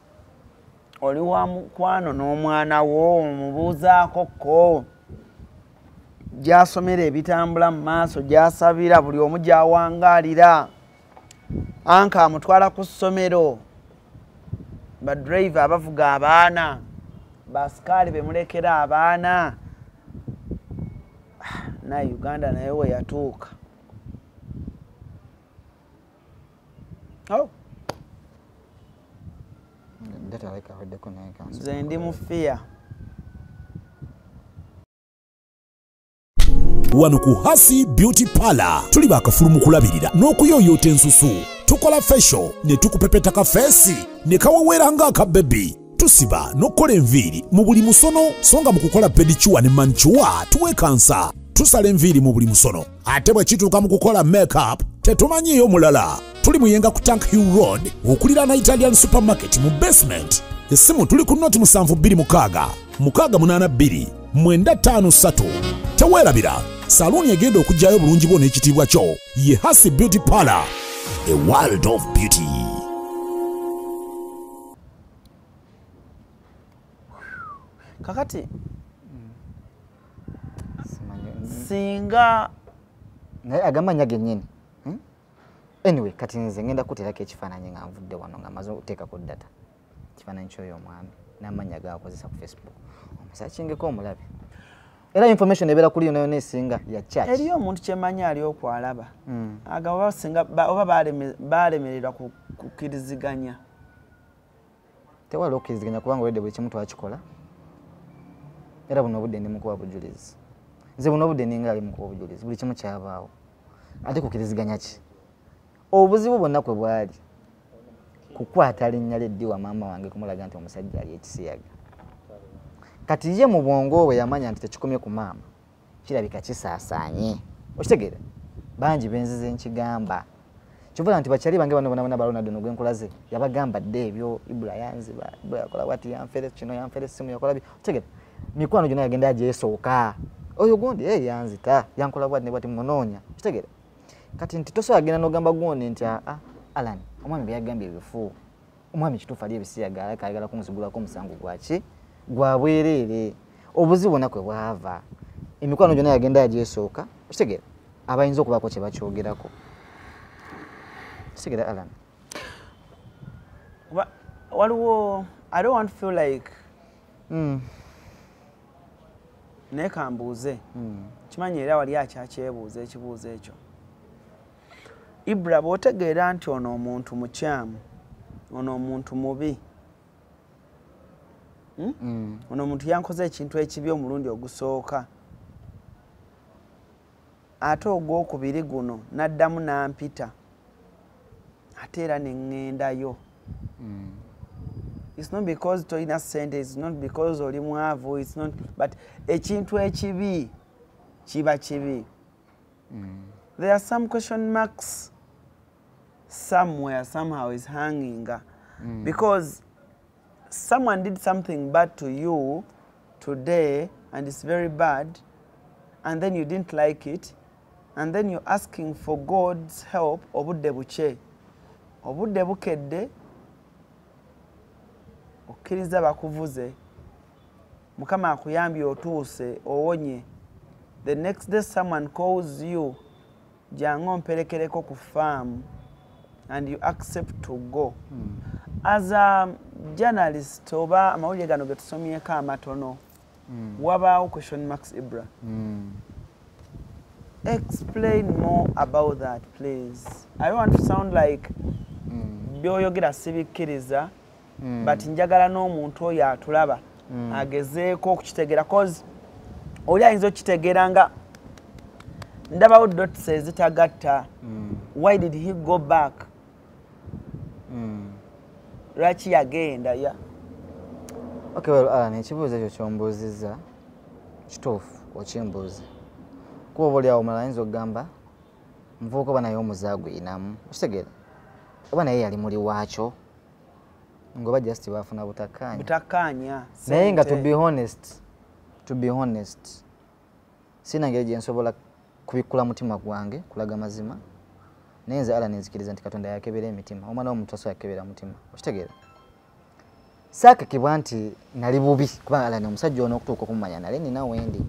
oli wa mukwano n'omwana wo omubuuzaako ko gy'asomera ebitambula mu maaso gy'asabira buli omu gy'awangaalira anka amutwala ku ssomero badrive abavuga abaana basikaali bemulekera abaana naye Uganda naye we yatuuka nze ndi mufiya wano ku Hasi Beauty Parlor tuli bakafulu mu kulabirira n'okuyooyoota ensusu. Tukola facial ne tukupepeta ka feesi ne kawawera ng'aka baby. Tusiba n'okukola enviiri mu buli musono, songa mu kukola pedicure ne manicure tuwekansa. Tusala enviiri mu buli musono. Ate bwe kituuka mu kukola makeup tetumanyiiyo mulala. Tuli muyenga ku Tank Hill Road okuliraana Italian Supermarket mu basement. Essimu tuli ku noti 72 682 953. Teweerabira saluuni egenda okugyayo obulungi bwo n'ekitiibwa kyo ye Hasi Beauty Parlor, a world of beauty. kakati singa naye agamanya gennyini anyway kati nze ngenda kuteerako ekifaananyi nga nvudde wano nga maze okuteekako data ekifaananyi ky'oyo omwami n'amannya gaakozesa ku Facebook omusakingeko omulabe era information ebeera kuli yona yona esinga ya church eriyo omuntu kyemanyi ali okwalaba agaba singa oba balemererwa kukiriziganya tewali okukiriziganya kubanga olwedde buli kimu twakikola era buno obudde ndi mukuwa bujulizi nze buno obudde ninga ali mukuwa bujulizi buli kimu kyabaawo ate kukiriziganya ki obuzibu bwonna kwe bwali kukwata linnya ly'eddiwa maama wange kumulaga nti omusajja ali ekisiyaga kati ye mu bwongo bwe yamanya nti tekikomye ku maama kirabika kisaasaanye okitegeera bangi benzize nkigamba kivuga nti bakyali bange bano bonabona balonado nogwenkulaze yabagamba dde ebyo Ibula yanziba Ibula yakola wati yanfere kino yanfere simu yakola bi okitegeera mikwano gyonna yagenda agyesooka oyo gundi yanzita yankola bwati ne bwati munoonya okitegeera kati nti tosobola agenda n'ogamba gundi nti Alan omwami bye yagambye ebifu omwami kituufu ali ebisiyaga ayagala kumuzigulako omusango gwaki gwa bwereere obuzibu bwonna kwe bwava emikwano gyonna yagenda agyesooka okitegeera abayinza okubaako kye bakyogerako okitegeera Alan waliwo I don't want to feel like naye kambuuze kimanyi era wali akyakyebuuza ekibuuzo ekyo Ibula bw'otegeera nti ono omuntu mukyamu ono omuntu mubi ono omuntu yankoze ekintu ekibi omulundi ogusooka ate ogwokubiri guno n'addamu n'ampita ate era ne ŋŋendayo it's not because toyina ssente it's not because oli mwavu it's not but ekintu ekibi kiba kibi there are some question marks somewhere somehow is hanging because someone did something bad to you today and it's very bad and then you didn't like it and then you're asking for God's help obudde buche obudde bukedde okkiriza bakuvuze Mukama akuyambye otuuse owonye the next day someone calls you jangu omperekereko ku farm and you accept to go as a journalist oba amawulire gano getusomyeko amatono wabaawo question marks Ibra explain more about that please. I don't want to sound like byoyogera sibikkiriza but njagala n'omuntu oyo atulaba agezeeko okukitegeera cause oli ayinza okitegeera nga ndabawo dots ezitagatta why did he go back lwaki yagenda ya Okay, well, Alan, ekibuuzo ekyo kyombuuzizza kituufu okimbuuza kuba oba oli awo omulala ayinza okugamba muvubuka oba naye omuzaagwinamu okitegeera oba naye yali muli waakyo ngoba just baafuna butakkaanya naye nga to be honest sina ngeri gye nsobola kubikkula mutima gwange kulaga mazima naye nze Alan nzikiriza nti Katonda yakebera emitima omwana w'omuntu asobola kukebera mutima okitegeera saakakibwa nti nali bubi kubanga Alan omusajja ono okutuuka okumumanya nali nina wendi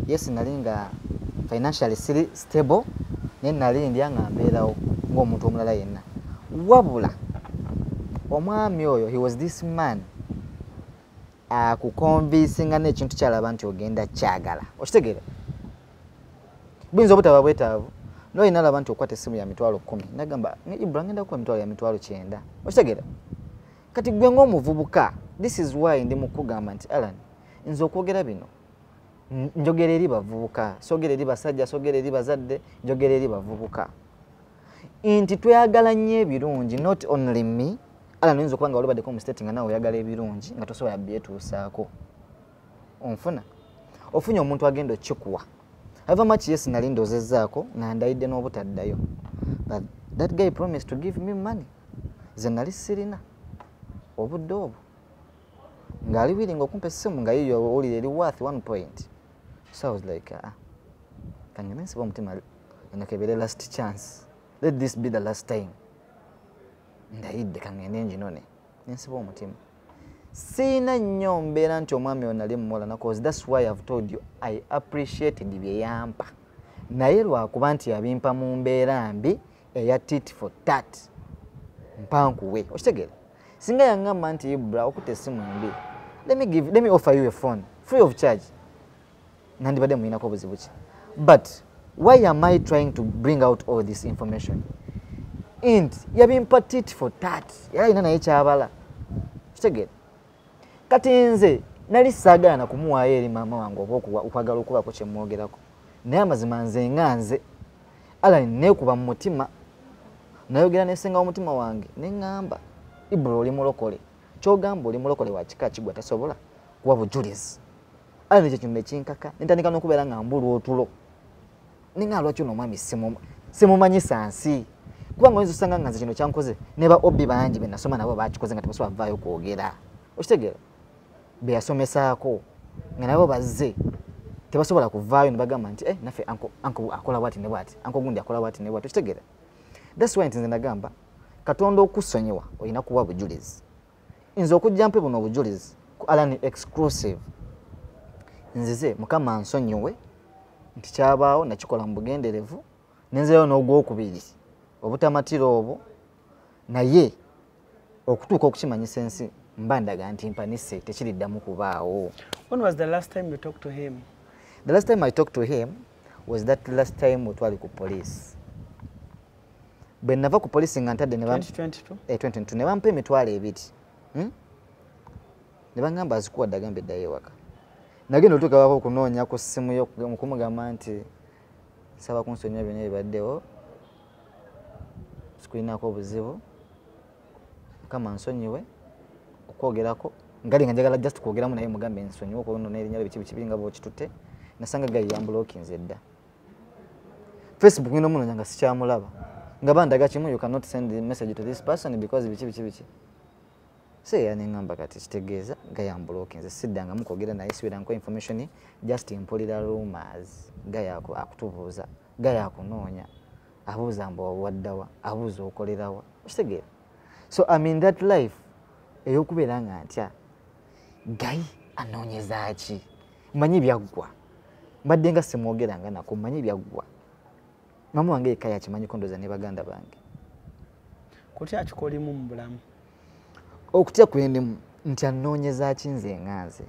yes nali nga financially siri stable naye nali ndya nga mbeerawo ng'omuntu omulala yenna wabula omwami oyo he was this man akukonvinsinga n'ekintu kyalaba nti ogenda kyagala okitegeera buyinza obutaba bwetaavu noyina alaba nti okwata essimu ya mitwalo 10 nagamba Ibra ngenda kuba emitwalo ya mitwalo 9 okitegeera kati gwe ng'omuvubuka this is why ndi mukugamba nti Alan nze okwogera bino njogera eri bavubuka sogera eri basajja sogera eri bazadde njogera eri bavubuka nti tweyagala nnyo ebirungi not only me Alan oyinza okuba nga walibaddeko mu state nga nawe oyagala ebirungi nga tosobola byetuusaako onfuna ofunye omuntu agenda okikuwa however much yes nali ndozezzaako nga ndayidde n'obutaddayo but that guy promised to give me money ze nali sirina obudde obwo ng'ali willing okumpa essimu nga yiyo owulire eri worth 1 point so I was like kangende nsiba omutima enakebere last chance let this be the last time ndayidde kangende nginone nensiba omutima siina nnyo mbeera nti omwami ono nali mumulana cause that's why I've told you I appreciated bye yampa naye lwakuba nti yabimpa mu mbeera mbi eya tit for tat mpankuwe okitegeera singa yangamba nti Ibra okuta essimu mbi let me offer you a phone free of charge nandibadde muyinako obuzibu ki but why am I trying to bring out all this information and yabimpa tit for tat era alina naye kyabala kitegeera kati nze nali saagaana kumuwaayo eri maama wange oba okwagala okubako kyemwogerako naye amazima nze nga nze Alan neekuba mu mutima nayogera nesenga omutima wange neŋŋamba Ibra oli mulokole kyogamba oli mulokole wa kika kigwa tasobola kuba bujulizi Alan ekyo kintu nekinkaka nentandika n'okubeera nga mbulwa otulo ninga lwaki n'omwami simumanyisa nsi kubanga oyinza osanga nga nze kino kyankoze ne ba obi bangi be nasoma nabo bakikoze nga tebasobola kuvaayo kwogera okitegeera be yasomesaako nga nabo bazze tebasobola kuvaayo ne bagamba nti naffe anko akola bwati ne bwati anko gundi akola bwati ne bwati okitegeera that's why nze nagamba Katonda okusonyiwa olina kuba bujulizi nze okujja mpe buno obujulizi ku Alan exclusive nzize Mukama nsonyiwe nti kyabaawo nakikola mu bugenderevu nenzeyo n'ogwokubiri obutamatira obwo naye okutuuka okukimanyisa ensi mba ndaga nti mpanise tekiriddamu kubaawo. When was the last time you talked to him? The last time I talked to him was that last time we twali ku police. Bwe nava ku police nga ntadde ne 2022? 2022 ne bampa emitwalo ebiri. Ne bangamba azikuwa dagambe ddayo ewaka. Nagenda otuuka wako okunoonya ku ssimu yo mukumugamba nti saba kunsonya byonna ebibaddewo sikulinako obuzibu Mukama nsonyiwe okwogerako ngali nga njagala just kwogeramu naye mugambe nsonyiwe okuno n'erinnya lye bikibi nga bw'okitutte nasanga gayi yambulookinze dda Facebook ngenda omunoonya nga sikyamulaba nga bandaga kimu you cannot send the message to this person because biki seya neŋŋamba kati kitegeeza gayambulookinze siddanga mukwogera naye siweranko information just mpulira rumors gayako akutubuuza gayakunoonya abuuza mbu waddawa abuuza okolerawa kitegeera So I'm in that life eyokubeera nga ntya gayi anoonyeza ki mmanyi byaggwa mbadde nga simwogeranga nako mmanyi byaggwa mama wange ekaya kimanyi kondoza ne baganda bange kutya kikolimu mu bulamu okutya kwendimu nti anoonyeza ki nze nganze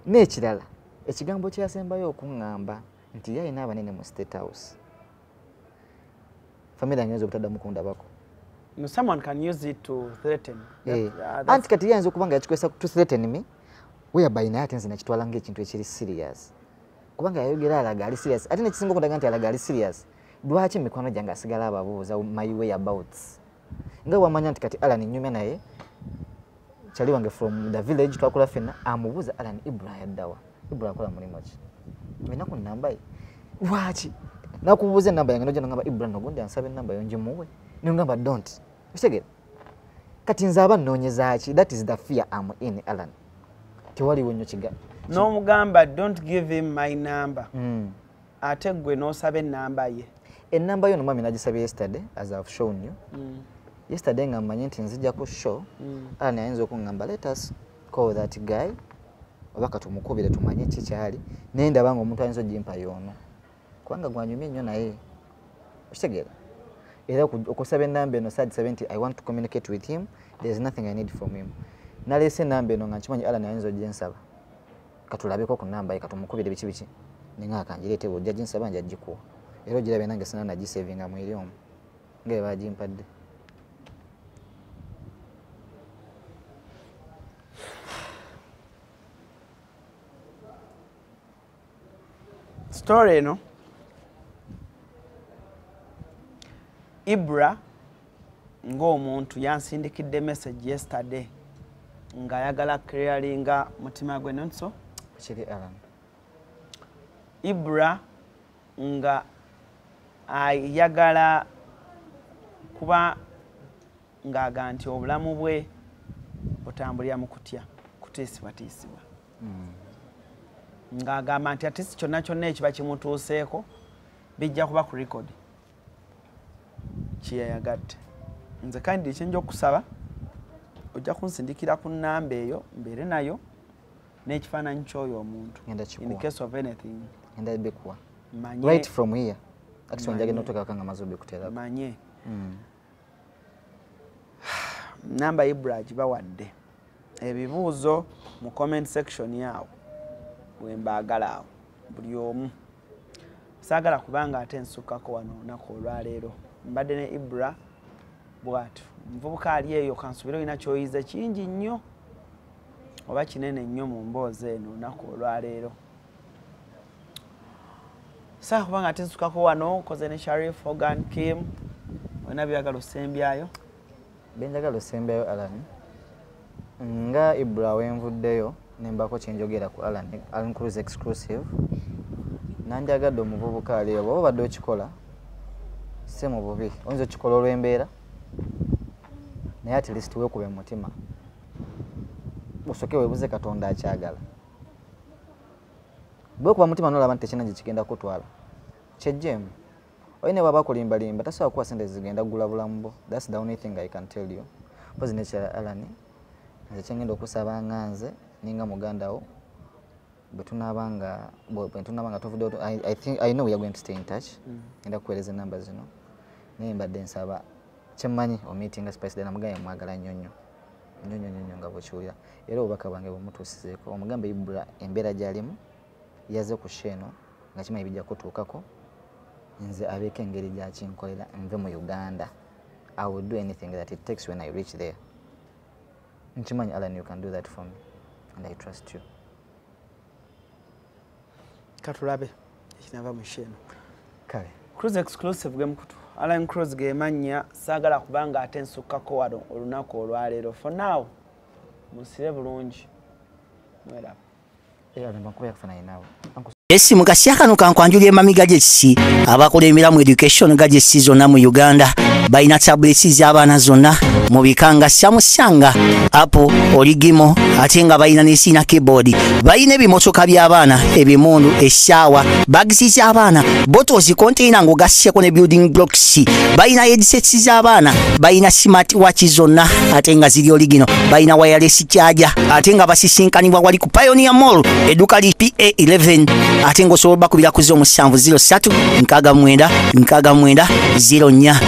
n'ekirala ekigambo kyasembayo okuŋŋamba nti yalina abanene mu State House family yange obutaddamu kundabako. Someone can use it to threaten. Anti kati yanze okubanga yakikwesa to threaten me whereby naye ate nze nakitwala ng'ekintu ekiri serious kubanga yayogera alaga ali serious ate nekisinga okundaga nti alaga ali serious lwaki mikwano gyange asigala ababuuza my way about nga wamanya nti kati Alan nyumya naye chali wange from the village twakula fena amubuuza Alan Ibra yaddawa Ibra akola mulimu ki bina ku namba ye lwaki nakubuuza namba yange nojja ngamba Ibra nogundi ansabe namba yonje muwe ngamba don't usigere kati nzaba nnoonyeza ki that is the fear I'm in Alan tiwali wenyo kiga no mugamba don't give him my number ate gwe nosabe namba ye enamba yo no mami nagisabye yesterday as I've shown you yesterday ngamanye nti nzija ku show Alan ayinza okungamba let us call that guy obaka tumukubire tumanye kikyali nenda banga omuntu ayinza ojimpa yono kubanga gwanyumye nnyo naye ukitegera era okusaba enamba eno sad 70 I want to communicate with him there's nothing I need from him nalese namba eno nga nkimanyi Alan ayinza ojjensaba katulabeko ku namba ye katumukubire biki ninga kanjirete bojja jinsaba nja jikuwa era ogirabe nange sina nagisavinga mu eri omu ngere bagimpadde story no Ibra ng'omuntu yansindikidde message yesterday nga ayagala clearinga mutima gwe nonso kiri Alan Ibra nga ayagala kuba ng'aga nti obulamu bwe butambulira mu kutya kuteesibwatiisibwa ng'agamba nti ate si kyonna kyonna ekiba kimutuuseeko bijja kuba ku record kiyayagadde nze kandi ekyenja okusaba ojja kunsindikira ku namba eyo mbeere nayo n'ekifaananyi ky'oyo omuntu in case of anything ngenda bikuwa right from here actually njagenda otoka nga mazobe kutera manye namba Ibra gibawadde ebibuuzo mu comment section yawo wembaagala awo buli omu saagala kubanga ate nsukkako wano olunaku olwaleero mbadde ne Ibra bw'atyo omuvubuka ali eyo kansubire olina kyoyize kingi nnyo oba kinene nnyo mu mboozi eno olunaku olwaleero saa kubanga ate nsukako wano koze ne Sharif Hogan Kim olina byagala osembyayo benjagala osembyayo Alan nga Ibra wenvuddeyo nembako kyenjogera ku Alan Cruise exclusive nanjagadde omuvubuka ali eyo bw'oba badde okikola si mu bubi oyinza okikola olw'embeera naye at least weekube mu mutima osooke weebuze Katonda akyagala bwekuba mutima nolaba nti tekinangi kigenda kutwala kyejjeemu oyine bwaba akulimbalimba tasobola kuwa sente zigenda kugula bulamu bwo that's the only thing I can tell you pozi nekirala Alan nze kyengenda okusaba nga nze ninga muganda wo bwetunabanga tuvudde I know we are going to stay in touch ngenda kuweereza enamba zino naye mbadde nsaba kyemmanyi omeetinga Spice Dana mugamba mwagala nnyo nga bwekiwulira era obubaka bwange bumutuusizeeko omugamba Ibra embeera gy'alimu yaze ku sheeno nga kimanyi bijja kutuukako nze abeeko engeri gyakinkolera nve mu Uganda I will do anything that it takes when I reach there nkimanyi Alan you can do that for me and I trust you katulabe ekinava mu sheeno kale Cruise exclusive gwe mukutu Alan Cruise ge mannya saagala kubanga ate nsukkako wano olunaku olwaleero for now musire bulungi mwera esimu kasya kano kankwanjulya emamiga gy'ekisi abakola emiramu education ga gy'essi zonna mu Uganda balina tablets z'abaana zonna mu bikanga Samusanga, Apple, Origimo, ate nga balina ne sina keyboard. Balina ebimotoka by'abaana, ebimundu, essaawa, bags z'abaana, bottles container ng'ogasseko ne building blocks. Balina headsets z'abaana, balina smart watch zonna ate nga ziri Origino, balina wireless charger ate nga basisinkanibwa wali ku Pioneer Mall, edduka li PA11 ate ng'osobola bakubira ku 0703 69 69 04.